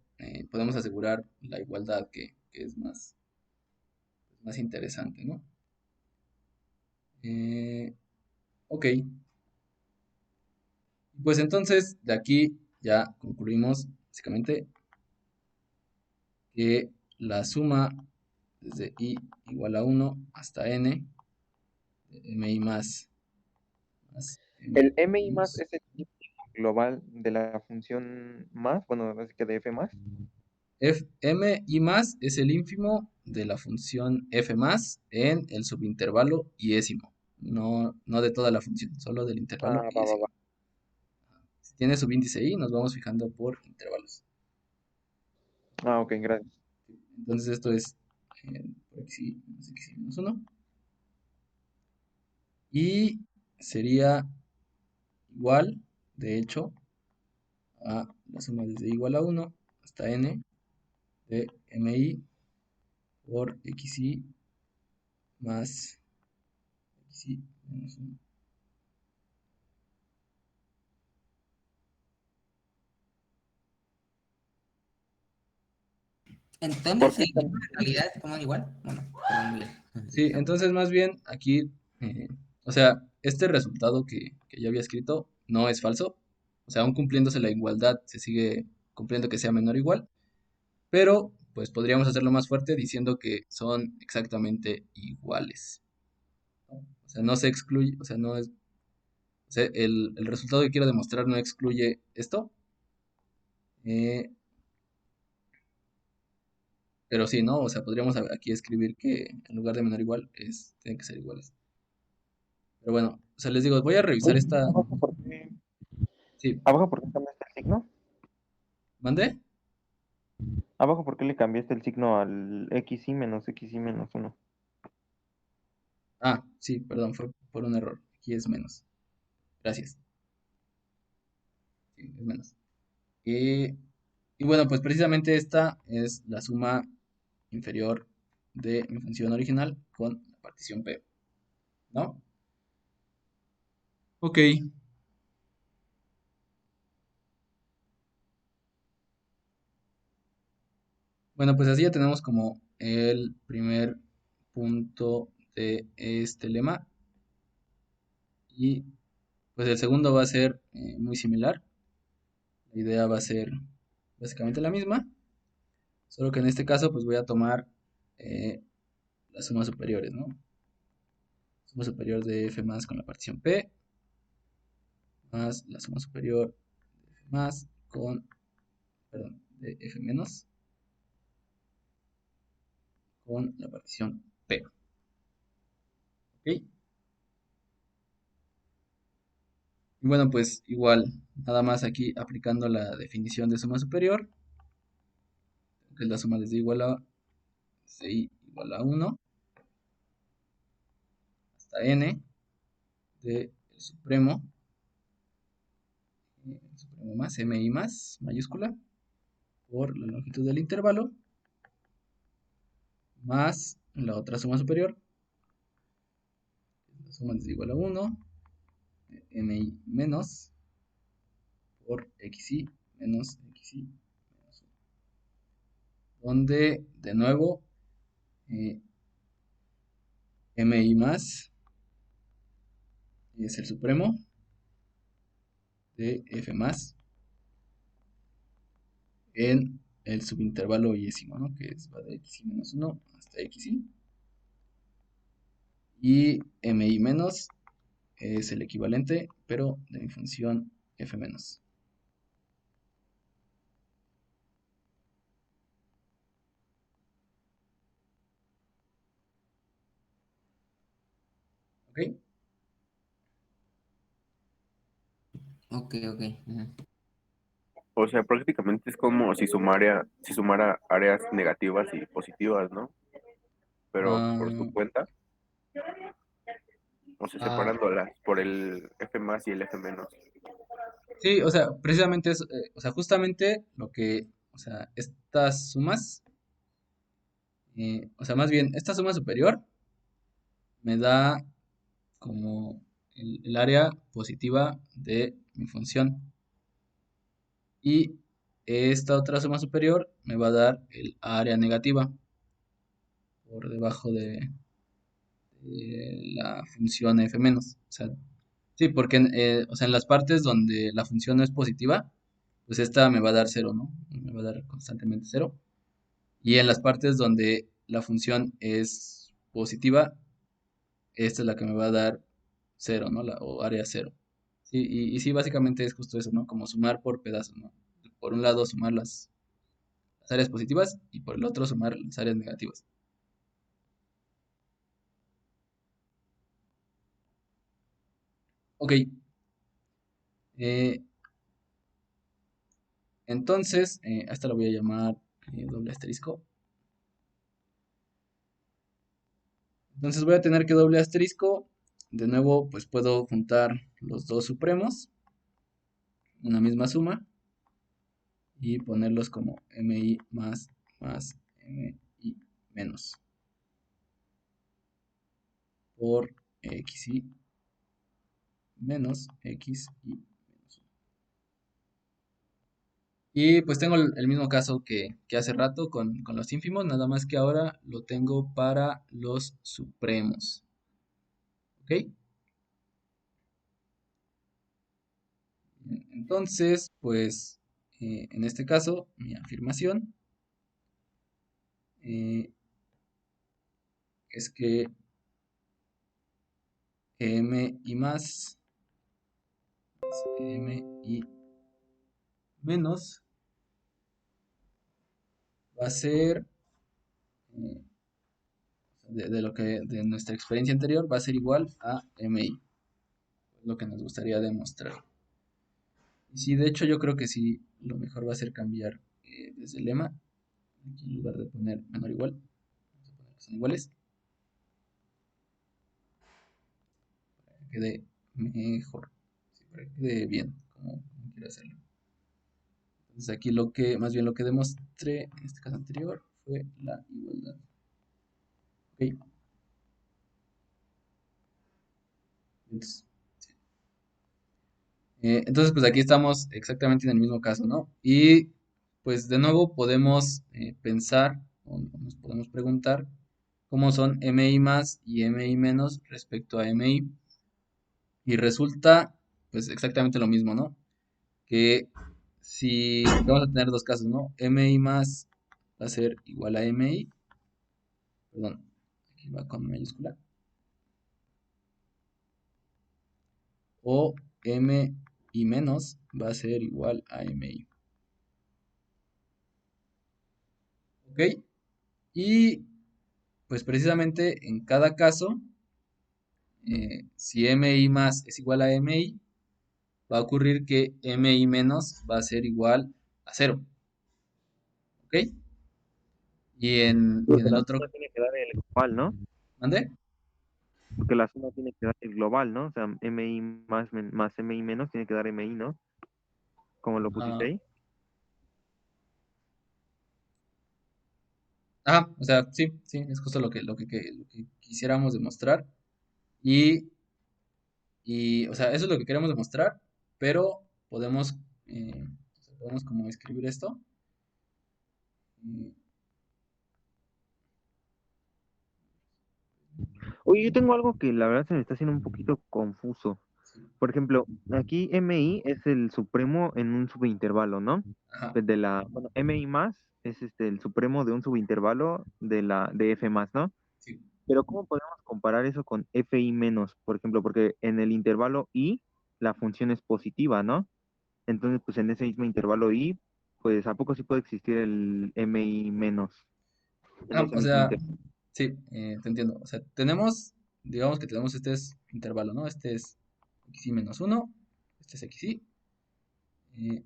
podemos asegurar la igualdad, que es más interesante, ¿no? Ok, pues entonces de aquí ya concluimos básicamente que la suma desde i igual a 1 hasta n de mi más El mi MI más menos es el ínfimo global de la función más, bueno, así que de F más. mi más es el ínfimo de la función f más en el subintervalo iésimo, no de toda la función, solo del intervalo Va, va, iésimo. va. Si tiene subíndice i, nos vamos fijando por intervalos. Ok, gracias. Entonces esto es por x menos 1. Y sería igual, de hecho, a la suma desde igual a 1 hasta n de mi por xi más xi menos 1. ¿Por Entonces, qué en cambiaste? realidad es como igual. Bueno, perdón, muy Sí, bien. entonces más bien aquí, o sea, este resultado que yo había escrito no es falso. O sea, aún cumpliéndose la igualdad, se sigue cumpliendo que sea menor o igual. Pero, pues podríamos hacerlo más fuerte diciendo que son exactamente iguales, ¿no? O sea, no se excluye, o sea, no es, o sea, el resultado que quiero demostrar no excluye esto. eh, pero sí, ¿no? O sea, podríamos aquí escribir que en lugar de menor o igual, tienen que ser iguales. Pero bueno, o sea, les digo, voy a revisar Oye, esta. Sí, ¿abajo por qué cambiaste el signo? ¿mandé? ¿Abajo por qué le cambiaste el signo al xi menos uno? Ah, sí, perdón, fue por un error. Aquí es menos. Gracias. Sí, es menos. Y, y bueno, pues precisamente esta es la suma inferior de mi función original con la partición P, ¿no? Ok, bueno, pues así ya tenemos como el primer punto de este lema. Y pues el segundo va a ser muy similar. La idea va a ser básicamente la misma, solo que en este caso pues voy a tomar eh, las sumas superiores, ¿no? Suma superior de f más con la partición p, más la suma superior de f más con, perdón, de f menos con la partición p. ¿Ok? Y bueno, pues igual, nada más aquí aplicando la definición de suma superior, que es la suma desde i igual a 1 hasta n de el supremo más, mi más, mayúscula, por la longitud del intervalo, más la otra suma superior, la suma es igual a 1, mi menos, por xi menos xi menos 1. Donde, de nuevo, mi más es el supremo de f más en el subintervalo yésimo, ¿no? Que va de xi menos 1 hasta xi. Y mi menos es el equivalente, pero de mi función f menos. ¿Ok? Ok, ok. Ujú. O sea, prácticamente es como si sumara áreas negativas y positivas, ¿no? Pero por su Ah, cuenta, o sea, ah, separándolas por el F más y el F menos. sí, o sea, precisamente es, o sea, justamente lo que, o sea, estas sumas o sea, más bien, esta suma superior me da como el área positiva de mi función. Y esta otra suma superior me va a dar el área negativa por debajo de la función f menos. O sea, sí, porque o sea, en las partes donde la función no es positiva, pues esta me va a dar cero, ¿no? Me va a dar constantemente cero. Y en las partes donde la función es positiva, esta es la que me va a dar cero, ¿no? O área cero. Sí, y sí, básicamente es justo eso, ¿no? Como sumar por pedazos, ¿no? Por un lado sumar las áreas positivas y por el otro sumar las áreas negativas. Ok, eh, entonces, a esta la voy a llamar doble asterisco. Entonces voy a tener que doble asterisco. De nuevo, pues puedo juntar los dos supremos, una misma suma, y ponerlos como mi más mi menos por xy menos xy menos 1. Y pues tengo el mismo caso que hace rato con los ínfimos, nada más que ahora lo tengo para los supremos. ¿Ok? Entonces, pues en este caso, mi afirmación es que m y más m y menos va a ser eh, de lo que de nuestra experiencia anterior va a ser igual a mi, lo que nos gustaría demostrar. Y sí, de hecho yo creo que sí, lo mejor va a ser cambiar desde el lema, aquí en lugar de poner menor igual, vamos a poner que son iguales, para que quede mejor, sí, para que quede bien, como quiero hacerlo. Entonces aquí lo que, más bien lo que demostré en este caso anterior fue la igualdad. Ok. Entonces, entonces, pues aquí estamos exactamente en el mismo caso, ¿no? Y pues de nuevo podemos pensar o nos podemos preguntar cómo son mi más y mi menos respecto a mi. Y resulta pues exactamente lo mismo, ¿no? Que si vamos a tener dos casos, ¿no? Mi más va a ser igual a mi, perdón, aquí va con mayúscula, o m y menos va a ser igual a mi. ¿Ok? Y pues precisamente en cada caso, si mi más es igual a mi, va a ocurrir que mi menos va a ser igual a cero. ¿Ok? Y en el La otro, suma tiene que dar el global, ¿no? ¿mande? Porque la suma tiene que dar el global, ¿no? O sea, MI más MI menos tiene que dar MI, ¿no? Como lo pusiste Ah, ahí. o sea, sí, sí, es justo lo que quisiéramos demostrar. Y, o sea, eso es lo que queremos demostrar, pero podemos, o sea, podemos como escribir esto. eh, Oye, yo tengo algo que la verdad se me está haciendo un poquito confuso. sí, Por ejemplo, aquí MI es el supremo en un subintervalo, ¿no? ajá, Pues bueno, MI más es el supremo de un subintervalo de F más, ¿no? sí. Pero ¿cómo podemos comparar eso con FI menos? Por ejemplo, porque en el intervalo I la función es positiva, ¿no? Entonces, pues en ese mismo intervalo I, pues ¿a poco sí puede existir el MI menos en ese O mismo sea, intervalo? sí, te entiendo. O sea, tenemos, digamos que tenemos este es intervalo, ¿no? Este es xy menos uno, este es xy. eh,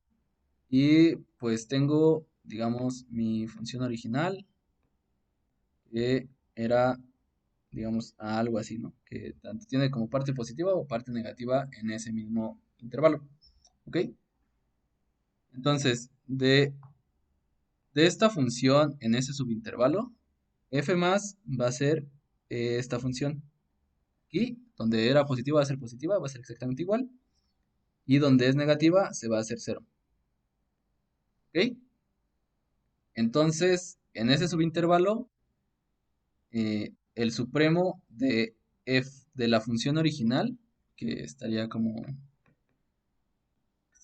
y pues tengo, digamos, mi función original, que era, digamos, algo así, ¿no? Que tanto tiene como parte positiva o parte negativa en ese mismo intervalo. ¿Ok? Entonces, de esta función en ese subintervalo, f más va a ser esta función. Aquí, donde era positiva va a ser positiva, va a ser exactamente igual. Y donde es negativa se va a hacer 0. ¿Ok? Entonces, en ese subintervalo, el supremo de f de la función original, que estaría como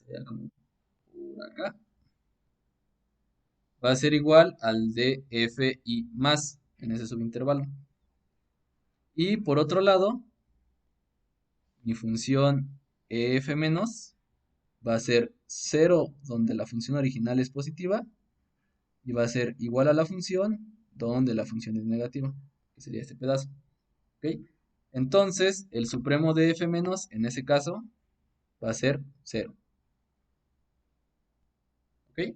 por acá, va a ser igual al de f y más en ese subintervalo. Y por otro lado, mi función f menos va a ser 0 donde la función original es positiva y va a ser igual a la función donde la función es negativa, que sería este pedazo. ¿Ok? Entonces, el supremo de f menos en ese caso va a ser 0. ¿Ok?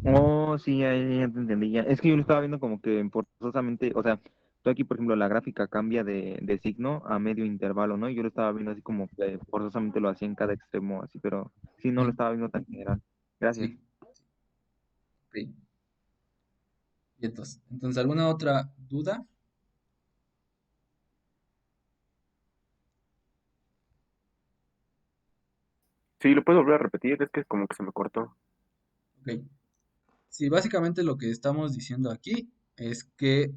Oh, sí, ya te entendí. Ya. Es que yo lo estaba viendo como que forzosamente, o sea, tú aquí, por ejemplo, la gráfica cambia de signo a medio intervalo, ¿no? Yo lo estaba viendo así como que forzosamente lo hacía en cada extremo, así, pero sí, no lo Sí, estaba viendo tan general. Gracias. sí. Ok. Y entonces, ¿alguna otra duda? Sí, lo puedo volver a repetir, es que como que se me cortó. Ok. Sí, básicamente lo que estamos diciendo aquí es que,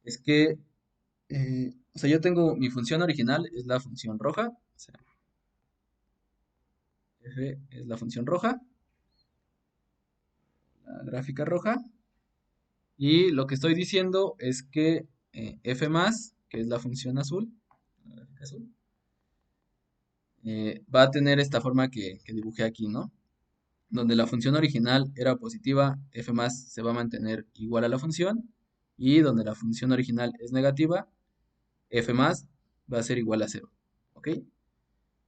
es que, o sea, yo tengo mi función original, es la función roja, o sea, f es la función roja, la gráfica roja, y lo que estoy diciendo es que f más, que es la función azul, la gráfica azul, va a tener esta forma que dibujé aquí, ¿no? Donde la función original era positiva, f más se va a mantener igual a la función, y donde la función original es negativa, f más va a ser igual a 0. ¿Ok?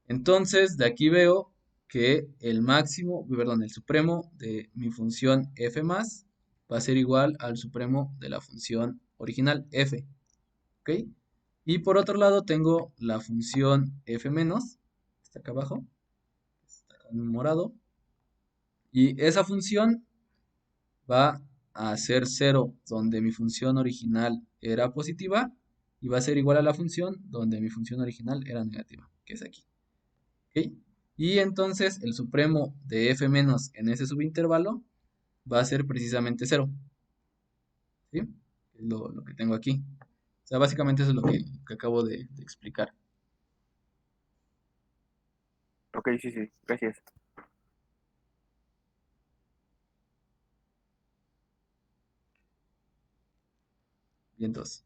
Entonces, de aquí veo que el máximo, perdón, el supremo de mi función f más va a ser igual al supremo de la función original f. ¿Ok? Y por otro lado tengo la función f menos, está acá abajo, está en morado, y esa función va a ser 0 donde mi función original era positiva y va a ser igual a la función donde mi función original era negativa, que es aquí. ¿Ok? Y entonces el supremo de f menos en ese subintervalo va a ser precisamente 0. ¿Sí? Es lo que tengo aquí. O sea, básicamente eso es lo que acabo de explicar. Ok, sí, sí, gracias. Bien, entonces.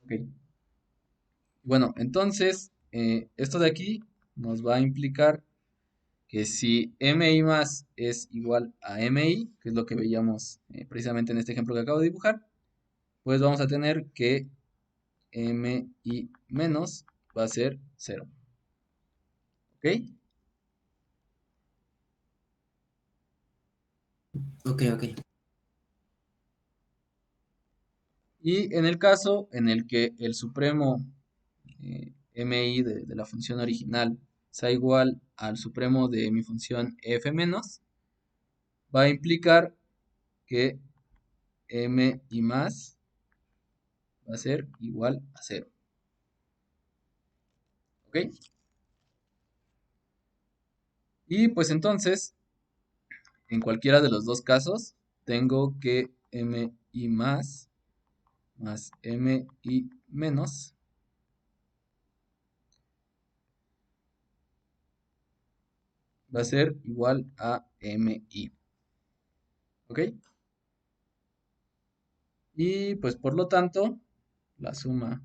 Ok. Bueno, entonces, esto de aquí nos va a implicar que si mi más es igual a mi, que es lo que veíamos precisamente en este ejemplo que acabo de dibujar, pues vamos a tener que mi menos va a ser 0. ¿Ok? Ok, ok. Y en el caso en el que el supremo mi de la función original sea igual al supremo de mi función f menos, va a implicar que mi más va a ser igual a 0. ¿Ok? Y pues entonces, en cualquiera de los dos casos, tengo que mi más mi menos va a ser igual a mi. ¿Ok? Y pues por lo tanto, la suma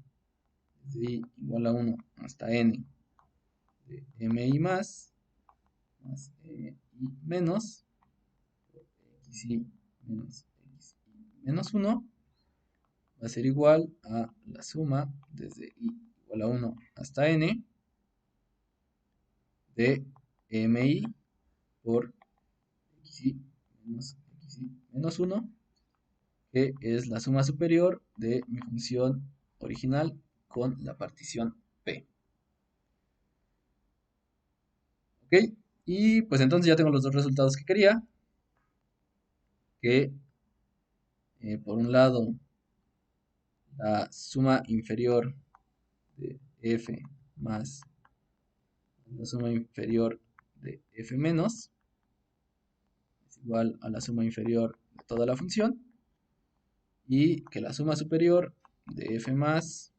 de i igual a 1 hasta n de mi más mi menos xi menos xi menos 1 va a ser igual a la suma desde i igual a 1 hasta n de mi por xi menos 1, que es la suma superior de mi función original con la partición p. ¿Ok? Y pues entonces ya tengo los dos resultados que quería. que, por un lado, la suma inferior de f más la suma inferior de f menos es igual a la suma inferior de toda la función, y que la suma superior de f más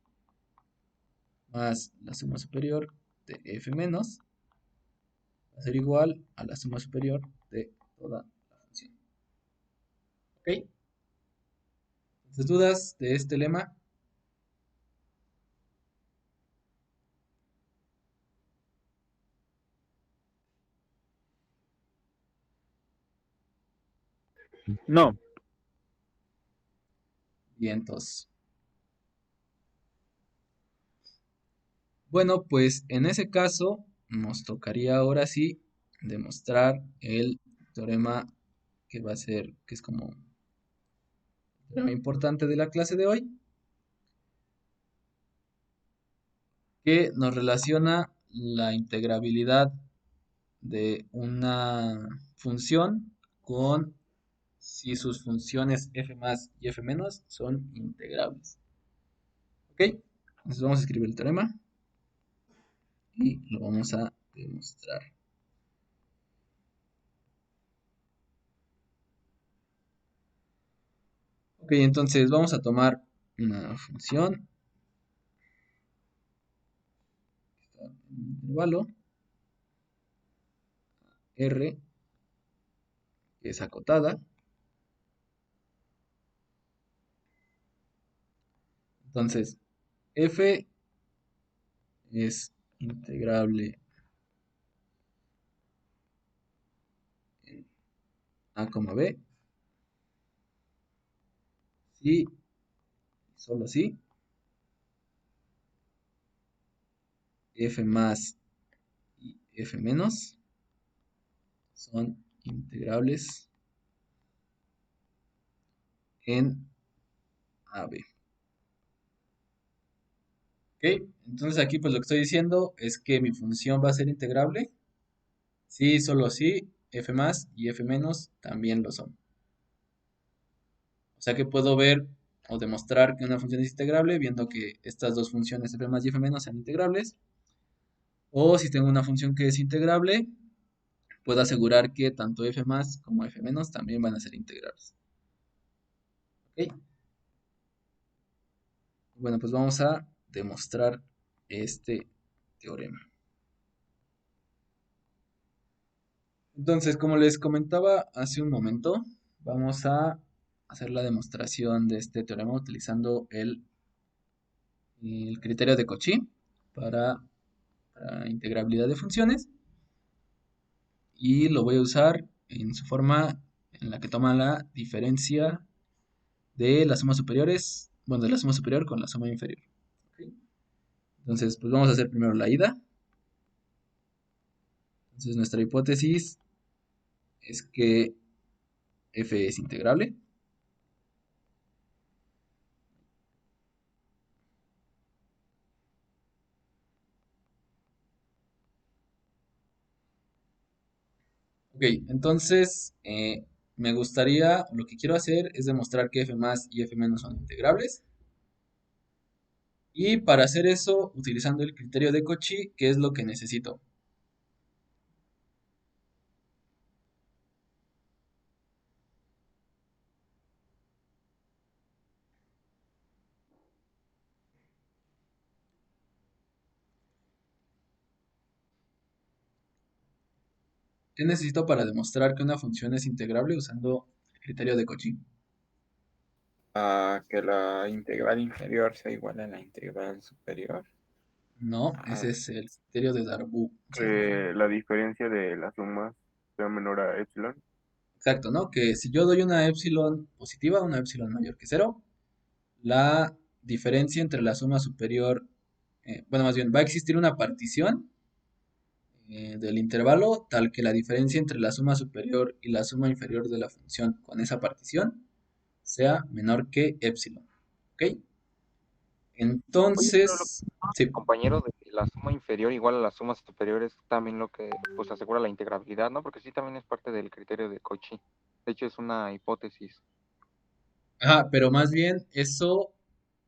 la suma superior de f menos va a ser igual a la suma superior de toda la función. ¿Ok? Entonces, ¿dudas de este lema? No, Bien, entonces. Bueno, pues en ese caso nos tocaría ahora sí demostrar el teorema que va a ser, que es como el teorema importante de la clase de hoy, que nos relaciona la integrabilidad de una función con si sus funciones f más y f menos son integrables. ¿Ok? Entonces vamos a escribir el teorema y lo vamos a demostrar. Ok, entonces vamos a tomar una función que está en un intervalo R, que es acotada. Entonces, f es integrable en a, b, si y solo si f más y f menos son integrables en AB. ¿Ok? Entonces aquí pues lo que estoy diciendo es que mi función va a ser integrable si solo si f más y f menos también lo son. O sea que puedo ver o demostrar que una función es integrable viendo que estas dos funciones f más y f menos sean integrables. O si tengo una función que es integrable, puedo asegurar que tanto f más como f menos también van a ser integrables. ¿Ok? Bueno, pues vamos a demostrar este teorema. Entonces, como les comentaba hace un momento, vamos a hacer la demostración de este teorema utilizando el criterio de Cauchy para integrabilidad de funciones, y lo voy a usar en su forma en la que toma la diferencia de las sumas superiores, bueno, de la suma superior con la suma inferior. ¿Ok? Entonces, pues vamos a hacer primero la ida. Entonces, nuestra hipótesis es que f es integrable. Ok, entonces me gustaría, lo que quiero hacer es demostrar que f más y f menos son integrables. Y para hacer eso, utilizando el criterio de Cauchy, ¿qué es lo que necesito? ¿Qué necesito para demostrar que una función es integrable usando el criterio de Cauchy? Que la integral inferior sea igual a la integral superior. No, Ah, ese es el criterio de Darboux. Que la diferencia de las sumas sea menor a epsilon. Exacto, ¿no? Que si yo doy una epsilon positiva, una epsilon mayor que cero, la diferencia entre la suma superior, bueno, más bien, va a existir una partición del intervalo tal que la diferencia entre la suma superior y la suma inferior de la función con esa partición sea menor que epsilon. ¿Ok? Oye, pero lo que Entonces, el sí, compañero de la suma inferior igual a la suma superior es también lo que pues asegura la integrabilidad, ¿no? Porque sí también es parte del criterio de Cauchy. De hecho, es una hipótesis. Ajá, pero más bien eso,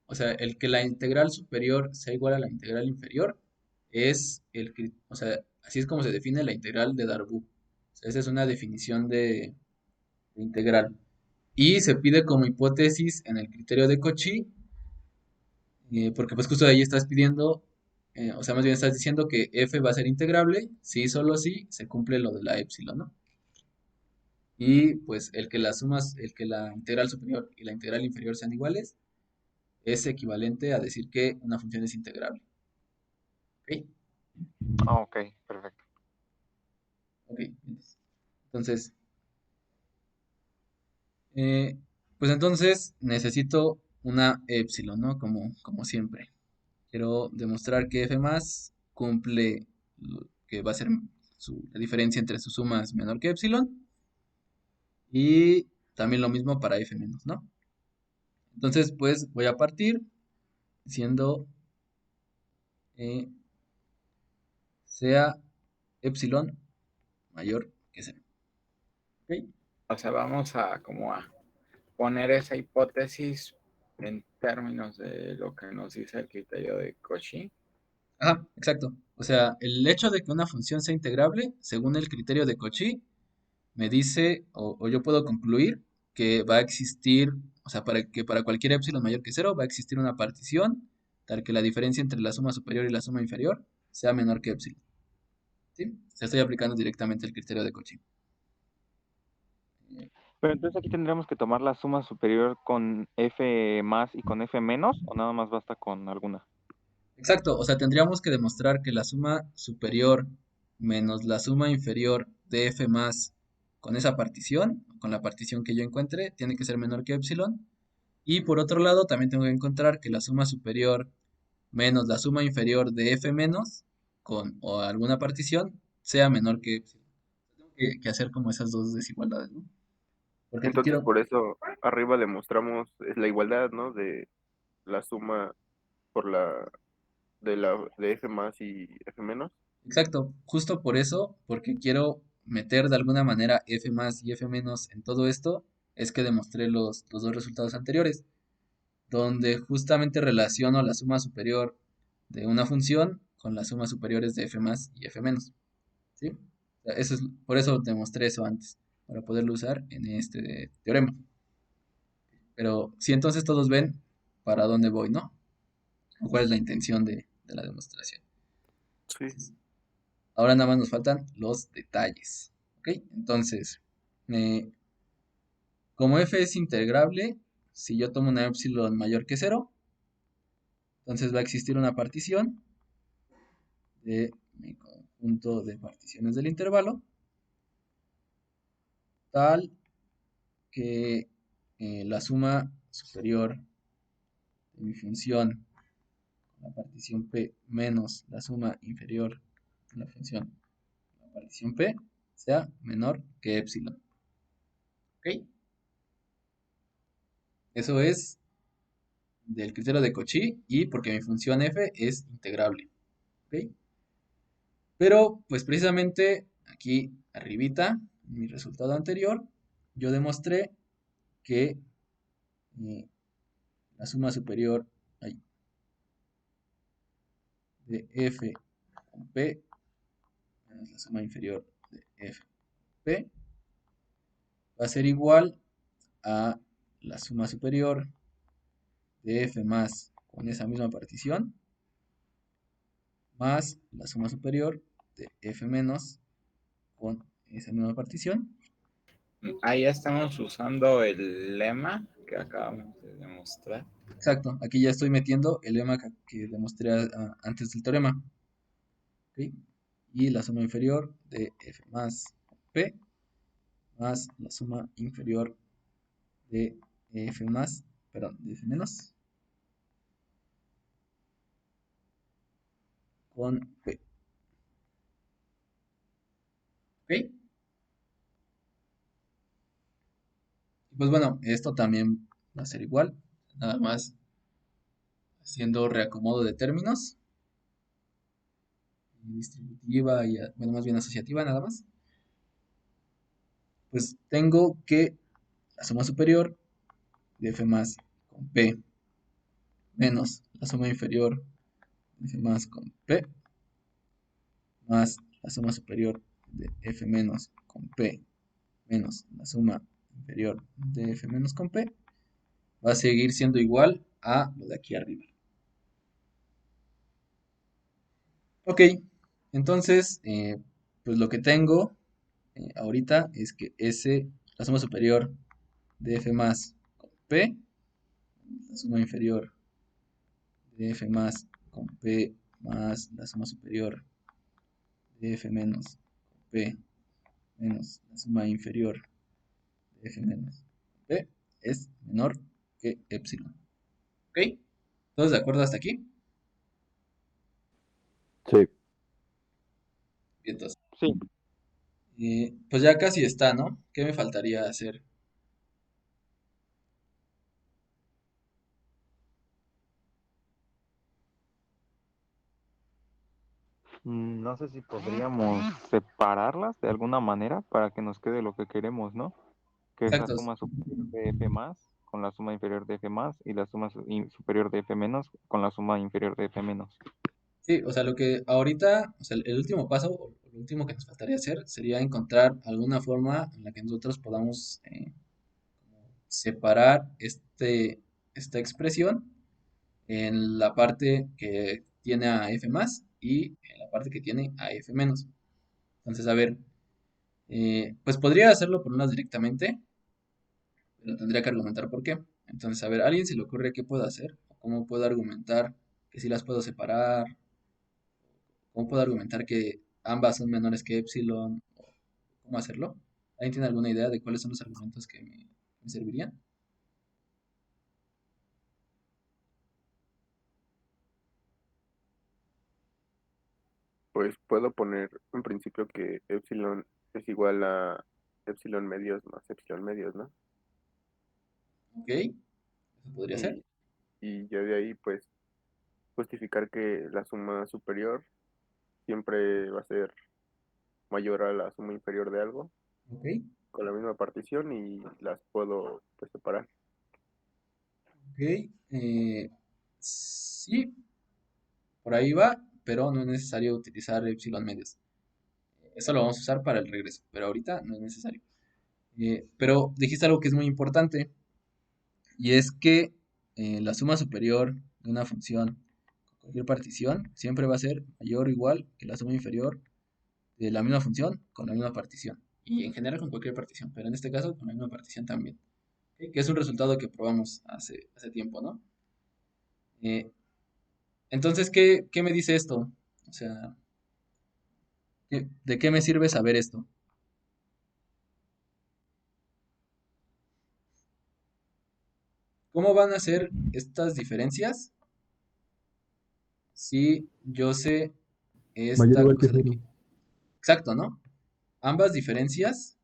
o sea, el que la integral superior sea igual a la integral inferior es o sea, así es como se define la integral de Darboux. O sea, esa es una definición de integral. Y se pide como hipótesis en el criterio de Cauchy, porque pues justo de ahí estás pidiendo, o sea, más bien estás diciendo que f va a ser integrable si solo si se cumple lo de la épsilon, ¿no? Y pues el que la integral superior y la integral inferior sean iguales, es equivalente a decir que una función es integrable. ¿Ok? Ah, ok, perfecto. Ok. Entonces, eh, pues entonces necesito una épsilon, ¿no? Como siempre. Quiero demostrar que f más cumple que va a ser la diferencia entre sus sumas menor que epsilon. Y también lo mismo para f menos, ¿no? Entonces, pues voy a partir diciendo sea epsilon mayor que cero. ¿Ok? O sea, vamos a como a poner esa hipótesis en términos de lo que nos dice el criterio de Cauchy. Ajá, exacto. O sea, el hecho de que una función sea integrable, según el criterio de Cauchy, me dice, o yo puedo concluir que va a existir, o sea, para cualquier epsilon mayor que cero, va a existir una partición tal que la diferencia entre la suma superior y la suma inferior sea menor que epsilon. ¿Sí? O sea, estoy aplicando directamente el criterio de Cauchy. Pero entonces aquí tendríamos que tomar la suma superior con f más y con f menos, o nada más basta con alguna. Exacto, o sea, tendríamos que demostrar que la suma superior menos la suma inferior de f más con esa partición, con la partición que yo encuentre, tiene que ser menor que epsilon. Y por otro lado, también tengo que encontrar que la suma superior menos la suma inferior de f menos con o alguna partición sea menor que epsilon. Tengo que hacer como esas dos desigualdades, ¿no? Porque te Entonces, quiero, por eso arriba demostramos la igualdad, ¿no? De la suma por de F más y F menos. exacto, justo por eso, porque quiero meter de alguna manera f más y f menos en todo esto, es que demostré los dos resultados anteriores, donde justamente relaciono la suma superior de una función con las sumas superiores de f más y f menos, ¿sí? O sea, por eso demostré eso antes, para poderlo usar en este teorema. Pero si entonces todos ven para dónde voy, ¿no? O cuál es la intención de la demostración. Sí. Ahora nada más nos faltan los detalles. ¿Ok? Entonces, eh, como f es integrable, si yo tomo una epsilon mayor que cero, entonces va a existir una partición de mi conjunto de particiones del intervalo, tal que la suma superior de mi función con la partición p menos la suma inferior de la función con la partición p sea menor que epsilon. ¿Ok? Eso es del criterio de Cauchy y porque mi función f es integrable. ¿Ok? Pero pues precisamente aquí arribita, en mi resultado anterior, yo demostré que eh, la suma superior de f con p menos la suma inferior de f con p va a ser igual a la suma superior de f más con esa misma partición más la suma superior de f menos con esa misma partición. Ahí estamos usando el lema que acabamos de demostrar. Exacto, aquí ya estoy metiendo el lema que demostré antes del teorema. ¿Ok? Y la suma inferior de f más p más la suma inferior de f más, perdón, de f menos con p. ¿Ok? Y pues bueno, esto también va a ser igual, nada más haciendo reacomodo de términos, distributiva y, bueno, más bien asociativa nada más. pues tengo que la suma superior de F más con P menos la suma inferior de F más con P más la suma superior de F menos con P menos la suma inferior de F menos con P va a seguir siendo igual a lo de aquí arriba. Ok, entonces, pues lo que tengo ahorita es que la suma superior de F más con P, la suma inferior de F más con P más la suma superior de F menos con P menos la suma inferior de F menos con P es menor que epsilon. ¿Ok? ¿Todos de acuerdo hasta aquí? Sí. Bien, entonces, Sí. pues ya casi está, ¿no? ¿Qué me faltaría hacer? No sé si podríamos separarlas de alguna manera para que nos quede lo que queremos, ¿no? Que es la Exacto. suma superior de F más con la suma inferior de F más y la suma superior de F menos con la suma inferior de F menos. Sí, o sea, lo que ahorita, o sea, el último paso, o lo último que nos faltaría hacer sería encontrar alguna forma en la que nosotros podamos como separar esta expresión en la parte que tiene a f más y en la parte que tiene a f menos. Entonces, a ver, pues podría hacerlo por unas directamente, pero tendría que argumentar por qué. Entonces, a ver, ¿a alguien se le ocurre qué puedo hacer? ¿O cómo puedo argumentar que si las puedo separar? ¿Cómo puedo argumentar que ambas son menores que epsilon? ¿Cómo hacerlo? ¿Alguien tiene alguna idea de cuáles son los argumentos que me servirían? Pues puedo poner en principio que epsilon es igual a epsilon medios más epsilon medios, ¿no? Ok, eso podría ser. Y ya de ahí, pues, justificar que la suma superior siempre va a ser mayor a la suma inferior de algo Ok, con la misma partición y las puedo, pues, separar. ok. Sí, por ahí va, pero no es necesario utilizar epsilon medios. Eso lo vamos a usar para el regreso, pero ahorita no es necesario. Pero dijiste algo que es muy importante, y es que la suma superior de una función con cualquier partición siempre va a ser mayor o igual que la suma inferior de la misma función con la misma partición. Y en general con cualquier partición, pero en este caso con la misma partición también. ¿Ok? Que es un resultado que probamos hace tiempo, ¿no? Eh, entonces, ¿qué me dice esto? O sea, ¿de qué me sirve saber esto? ¿Cómo van a ser estas diferencias si yo sé Mayor o esta igual que cosa de cero. aquí? Exacto, ¿no? Ambas diferencias,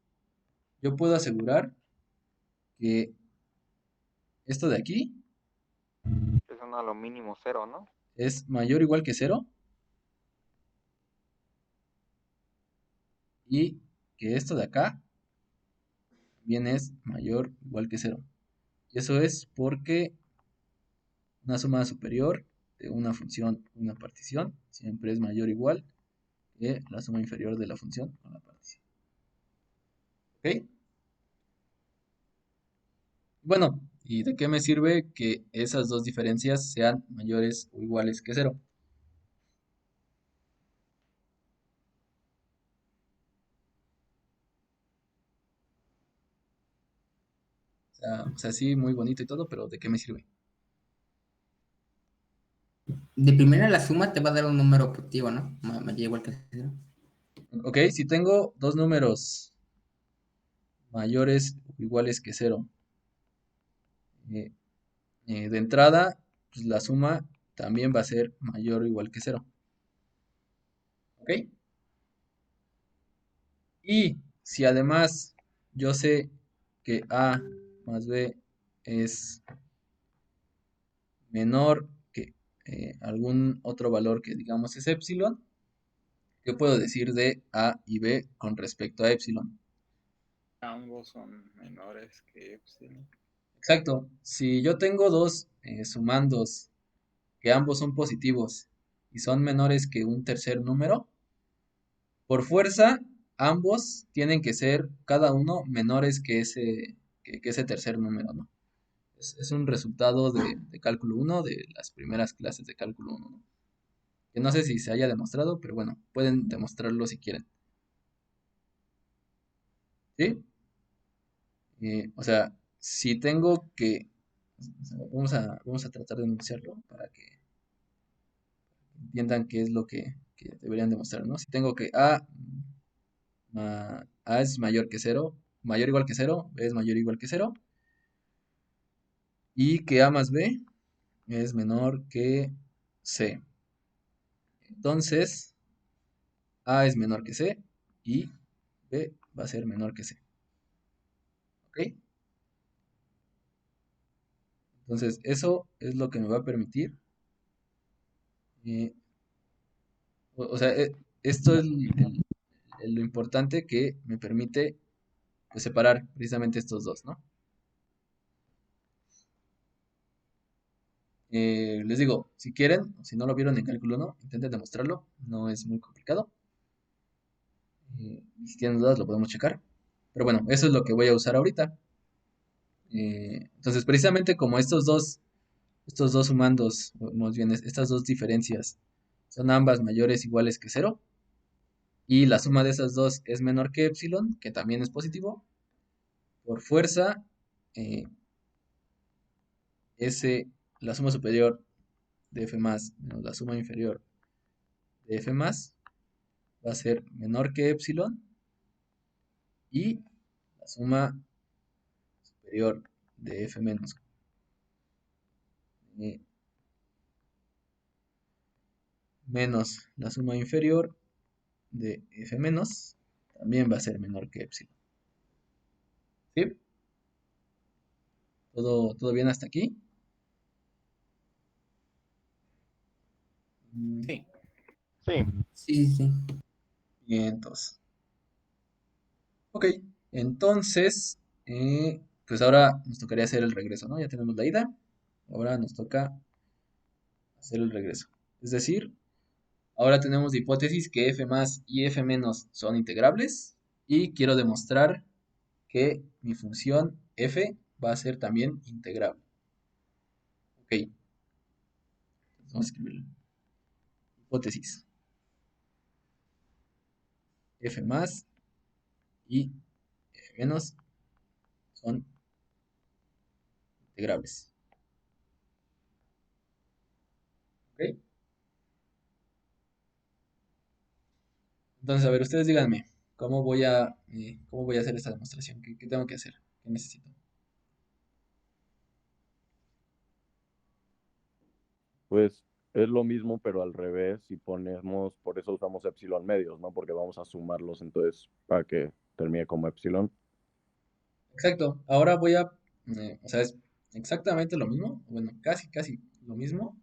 yo puedo asegurar que esto de aquí Es a lo mínimo cero, ¿no? es mayor o igual que cero y que esto de acá también es mayor o igual que cero. Y eso es porque una suma superior de una función o una partición siempre es mayor o igual que la suma inferior de la función con la partición. ¿Ok? Bueno, ¿y de qué me sirve que esas dos diferencias sean mayores o iguales que cero? O sea, sí, muy bonito y todo, pero ¿de qué me sirve? De primera la suma te va a dar un número positivo, ¿no? Mayor igual que cero. Ok, si tengo dos números mayores o iguales que cero, eh, de entrada, pues la suma también va a ser mayor o igual que cero. ¿Ok? Y si además yo sé que A más B es menor que algún otro valor que digamos es epsilon, ¿qué puedo decir de A y B con respecto a epsilon? ambos son menores que epsilon. Exacto. Si yo tengo dos sumandos que ambos son positivos y son menores que un tercer número, por fuerza, ambos tienen que ser cada uno menores que ese tercer número, ¿no? Es un resultado de cálculo uno de las primeras clases de cálculo uno, ¿no? Que no sé si se haya demostrado, pero bueno, pueden demostrarlo si quieren. ¿Sí? O sea, si tengo que... vamos a tratar de enunciarlo para que entiendan qué es lo que deberían demostrar, ¿no? Si tengo que A es mayor que cero, mayor o igual que cero, B es mayor o igual que cero, y que A más B es menor que C. Entonces, A es menor que C y B va a ser menor que C. ¿Ok? Entonces, eso es lo que me va a permitir. eh, o sea, esto es lo importante que me permite pues, separar precisamente estos dos, ¿no? Les digo, si quieren, si no lo vieron en cálculo 1, intenten demostrarlo, no es muy complicado. Y si tienen dudas, lo podemos checar. Pero bueno, eso es lo que voy a usar ahorita. Entonces, precisamente como estos dos sumandos, o más bien estas dos diferencias, son ambas mayores o iguales que cero, y la suma de esas dos es menor que epsilon, que también es positivo, por fuerza, eh, la suma superior de f más menos la suma inferior de f más va a ser menor que epsilon, y la suma superior de f menos eh, menos la suma inferior de f menos también va a ser menor que epsilon. ¿Sí? ¿Todo bien hasta aquí? Sí. Sí. Sí, sí, sí. Bien, entonces. Ok, entonces, pues ahora nos tocaría hacer el regreso, ¿no? Ya tenemos la ida, ahora nos toca hacer el regreso. Es decir, ahora tenemos de hipótesis que f más y f menos son integrables y quiero demostrar que mi función f va a ser también integrable. Ok, entonces vamos a escribirlo. Hipótesis. F más y f menos son integrables. ¿Ok? Entonces, a ver, ustedes díganme, cómo voy a hacer esta demostración? ¿Qué tengo que hacer? ¿Qué necesito? Pues es lo mismo, pero al revés, si ponemos, por eso usamos epsilon medios, ¿no? Porque vamos a sumarlos entonces para que termine como epsilon. Exacto, ahora voy a, o sea, es exactamente lo mismo, bueno, casi lo mismo,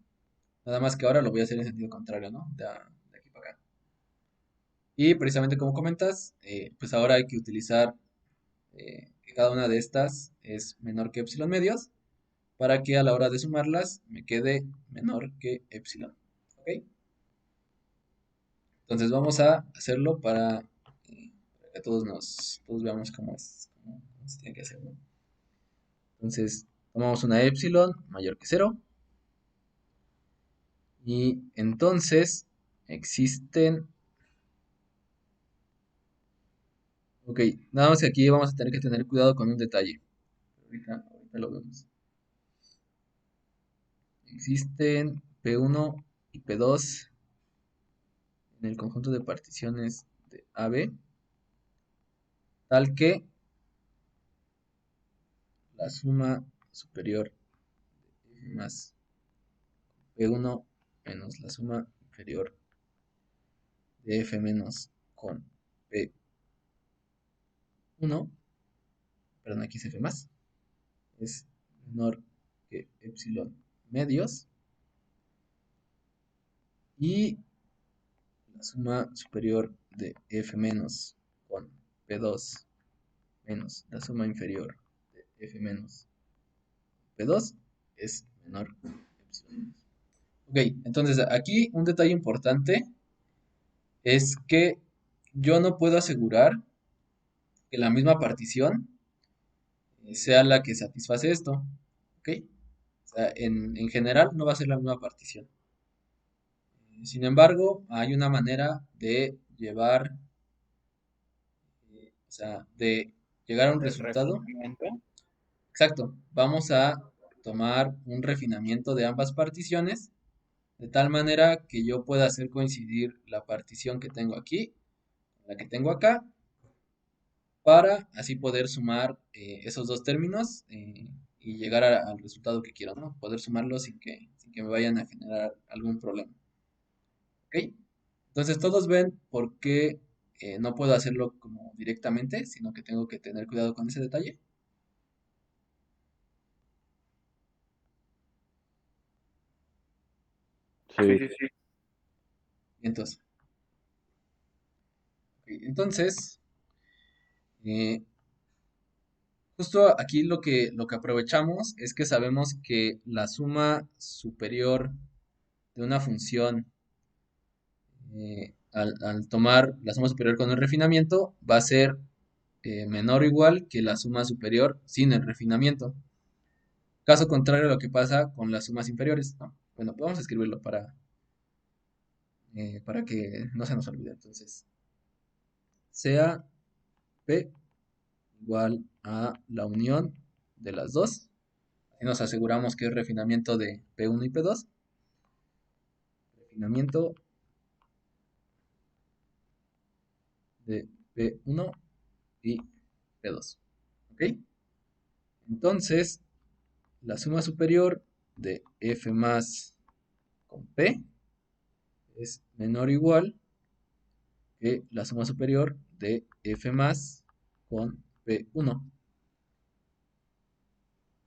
nada más que ahora lo voy a hacer en sentido contrario, ¿no? De aquí para acá. Y precisamente como comentas, pues ahora hay que utilizar que cada una de estas es menor que epsilon medios, para que a la hora de sumarlas me quede menor que epsilon. ¿Ok? Entonces vamos a hacerlo para que todos veamos cómo se tiene que hacer, ¿no? Entonces tomamos una epsilon mayor que cero y entonces existen, ok, nada más que aquí vamos a tener que tener cuidado con un detalle. Ahorita lo vemos. Existen P1 y P2 en el conjunto de particiones de AB, tal que la suma superior de F más P1 menos la suma inferior de F menos con P1, perdón, aquí es F más, es menor que epsilon medios, y la suma superior de F menos con P2 menos la suma inferior de F menos P2 es menor que epsilon menos. Ok, entonces aquí un detalle importante es que yo no puedo asegurar que la misma partición sea la que satisface esto. ¿Ok? O sea, en general no va a ser la misma partición. Sin embargo, hay una manera de llevar, o sea, de llegar a un El resultado. refinamiento. Exacto. Vamos a tomar un refinamiento de ambas particiones, de tal manera que yo pueda hacer coincidir la partición que tengo aquí con la que tengo acá, para así poder sumar esos dos términos y llegar al resultado que quiero, ¿no? Poder sumarlos sin que me vayan a generar algún problema. ¿Ok? Entonces todos ven por qué no puedo hacerlo como directamente, sino que tengo que tener cuidado con ese detalle. Sí, Sí, sí, sí. Entonces, entonces justo aquí lo que aprovechamos es que sabemos que la suma superior de una función al tomar la suma superior con el refinamiento va a ser menor o igual que la suma superior sin el refinamiento. Caso contrario a lo que pasa con las sumas inferiores, ¿no? Bueno, pues vamos a escribirlo para que no se nos olvide. Entonces, sea P igual a la unión de las dos. Así nos aseguramos que es refinamiento de P1 y P2. Refinamiento de P1 y P2. ¿Ok? Entonces, la suma superior de F más con P es menor o igual que la suma superior de F más con P1.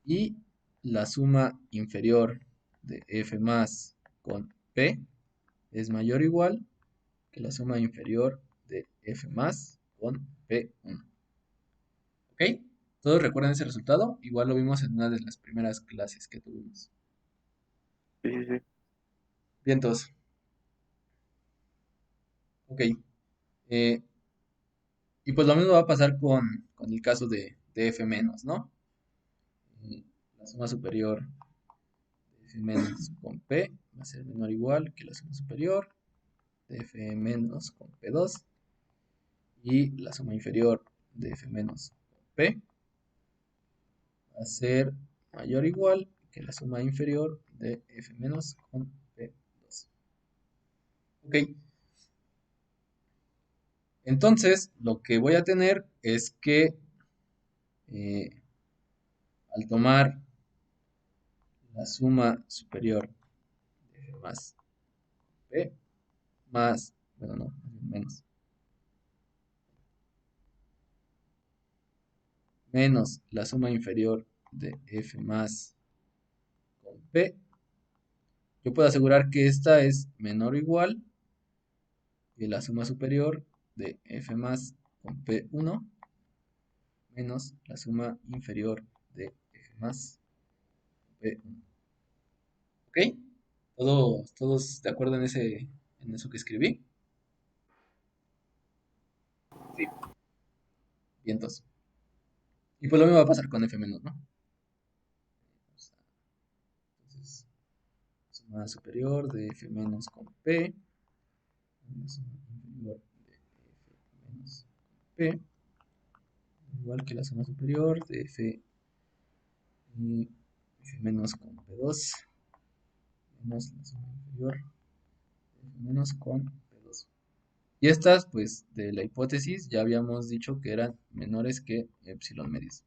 Y la suma inferior de F más con P es mayor o igual que la suma inferior de F más con P1. ¿Ok? ¿Todos recuerdan ese resultado? Igual lo vimos en una de las primeras clases que tuvimos. Sí, sí, sí. Bien, todos. Ok. Eh, y pues lo mismo va a pasar con el caso de F menos, ¿no? La suma superior de F menos con P va a ser menor o igual que la suma superior de F menos con P2. Y la suma inferior de F menos con P va a ser mayor o igual que la suma inferior de F menos con P2. Ok. Entonces, lo que voy a tener es que eh, al tomar la suma superior de F más P más, bueno, no, menos la suma inferior de F más con P, yo puedo asegurar que esta es menor o igual que la suma superior de F más con P1 menos la suma inferior de F más con P1. ¿Ok? ¿Todos de acuerdo en eso que escribí? Sí. Bien, entonces. Y pues lo mismo va a pasar con F menos, ¿no? Entonces, suma superior de F menos con P, la suma inferior de F menos con P, igual que la suma superior de F, F menos con P2, menos la suma inferior de F menos con P2. Y estas, pues, de la hipótesis ya habíamos dicho que eran menores que epsilon medios.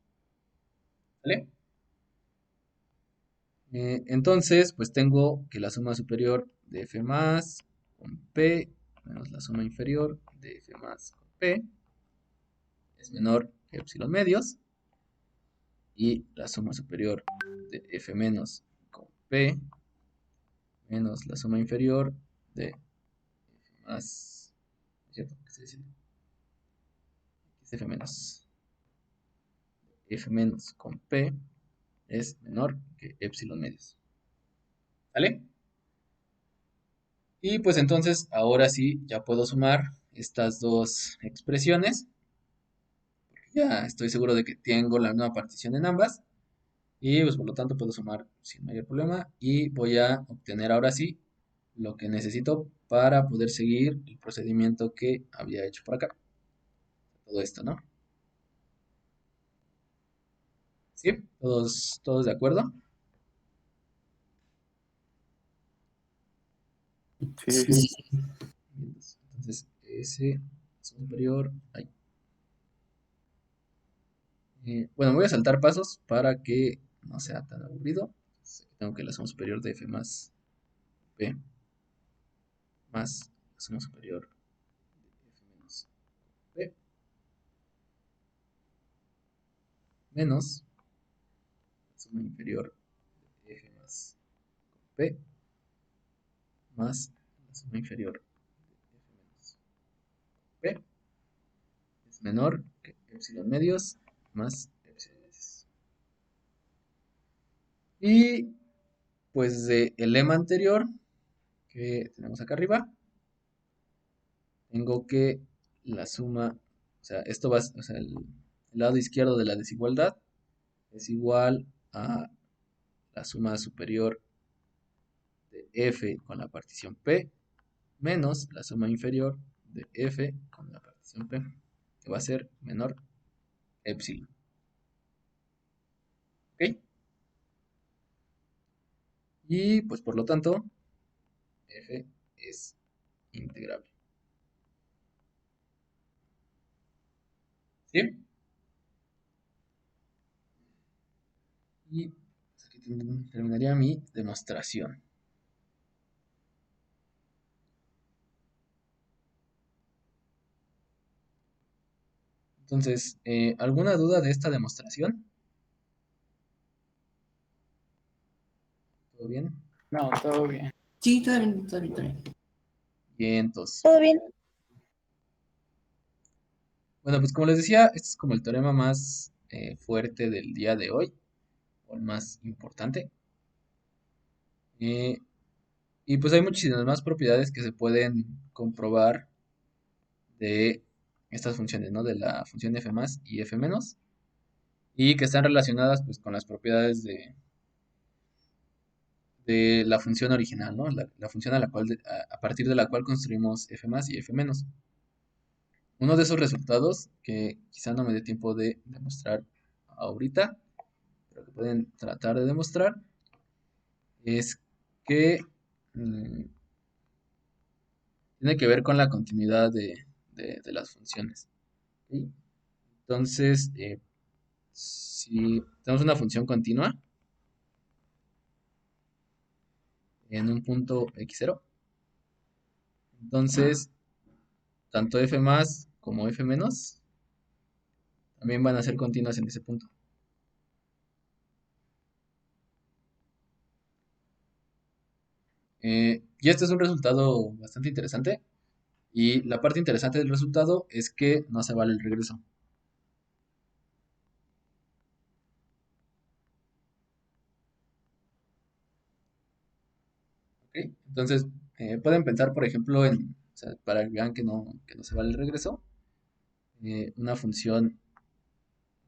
¿Vale? Entonces, pues tengo que la suma superior de F más con P menos la suma inferior de F más con P es menor que epsilon medios. Y la suma superior de F menos con P menos la suma inferior de F más, ¿cierto? ¿Qué estoy diciendo? F menos. F menos con P es menor que epsilon medios. ¿Vale? Y pues entonces ahora sí ya puedo sumar estas dos expresiones. Ya estoy seguro de que tengo la nueva partición en ambas. Y pues por lo tanto puedo sumar sin mayor problema. Y voy a obtener ahora sí lo que necesito para poder seguir el procedimiento que había hecho por acá. Todo esto, ¿no? ¿Sí? ¿Todos de acuerdo? Sí, Sí. Entonces, S superior. Ahí. Bueno, voy a saltar pasos para que no sea tan aburrido. Entonces, aquí tengo que la suma superior de F más P más la suma superior de F menos P menos la suma inferior de F más P más la suma inferior de F menos P es menor que epsilon medios más epsilon medios. Y pues de el lema anterior que tenemos acá arriba, tengo que la suma, o sea, esto va, o sea, el lado izquierdo de la desigualdad es igual a la suma superior de f con la partición p menos la suma inferior de f con la partición p, que va a ser menor epsilon. ¿Ok? Y pues por lo tanto, f es integrable. ¿Sí? Y pues, aquí terminaría mi demostración. Entonces, ¿alguna duda de esta demostración? ¿Todo bien? No, todo bien. Sí, todo bien, todo bien, todo bien. Bien, entonces. ¿Todo bien? Bueno, pues como les decía, este es como el teorema más fuerte del día de hoy, o el más importante. Eh, y pues hay muchísimas más propiedades que se pueden comprobar de estas funciones, ¿no? De la función f más y f menos, y que están relacionadas pues con las propiedades de la función original, ¿no? La función a, la cual a partir de la cual construimos f más y f menos. Uno de esos resultados, que quizá no me dé tiempo de demostrar ahorita, pero que pueden tratar de demostrar, es que tiene que ver con la continuidad de las funciones. ¿Ok? Entonces, si tenemos una función continua en un punto x0, entonces tanto f más como f menos también van a ser continuas en ese punto. Y este es un resultado bastante interesante. Y la parte interesante del resultado es que no se vale el regreso. ¿Ok? Entonces, pueden pensar, por ejemplo, o sea, para que vean que no se vale el regreso, una función,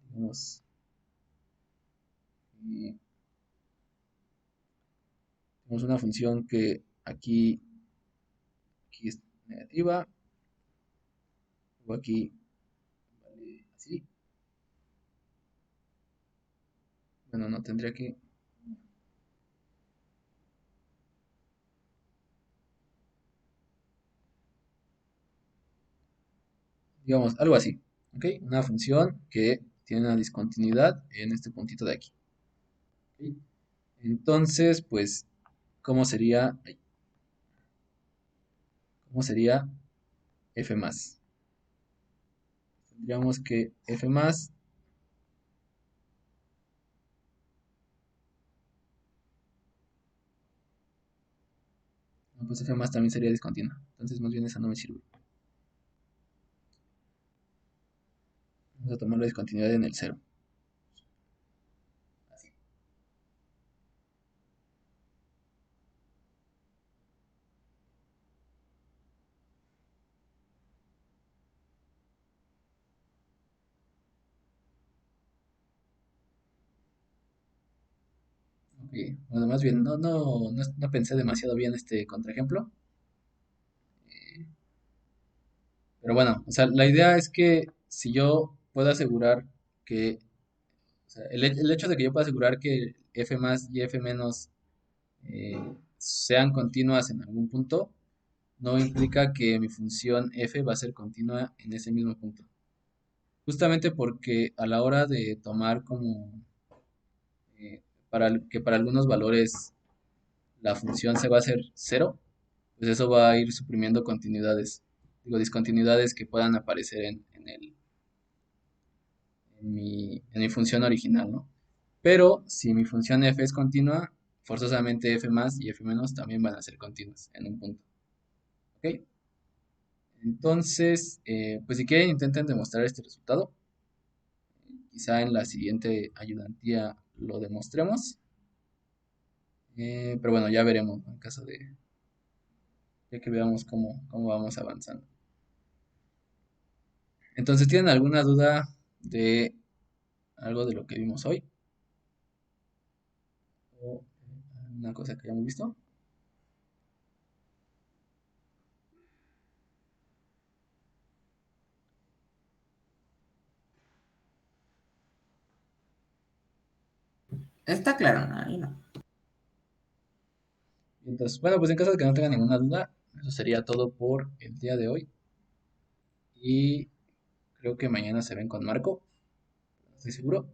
digamos, eh, tenemos una función que aquí es negativa, o aquí vale así. Bueno, no tendría que. Digamos, algo así. ¿Ok? Una función que tiene una discontinuidad en este puntito de aquí. ¿Ok? Entonces, pues, ¿cómo sería? ¿Cómo sería f más? Tendríamos que f más no, pues f más también sería discontinua. Entonces, más bien esa no me sirve. Vamos a tomar la discontinuidad en el 0. Bueno, más bien, no pensé demasiado bien este contraejemplo. Pero bueno, o sea, la idea es que si yo puedo asegurar que, o sea, el hecho de que yo pueda asegurar que f más y f menos sean continuas en algún punto, no implica que mi función f va a ser continua en ese mismo punto. Justamente porque a la hora de tomar como eh, que para algunos valores la función se va a hacer cero, pues eso va a ir suprimiendo continuidades, digo, discontinuidades que puedan aparecer en mi función original, ¿no? Pero si mi función f es continua, forzosamente f más y f menos también van a ser continuas en un punto. ¿Ok? Entonces, pues si quieren, intenten demostrar este resultado. Quizá en la siguiente ayudantía lo demostremos. Pero bueno, ya veremos, ¿no? En caso de ya que veamos cómo vamos avanzando. Entonces, ¿tienen alguna duda de algo de lo que vimos hoy? ¿O alguna cosa que hayamos visto? Está claro, ¿no? Ahí no. Entonces, bueno, pues en caso de que no tengan ninguna duda, eso sería todo por el día de hoy. Y creo que mañana se ven con Marco, no estoy seguro.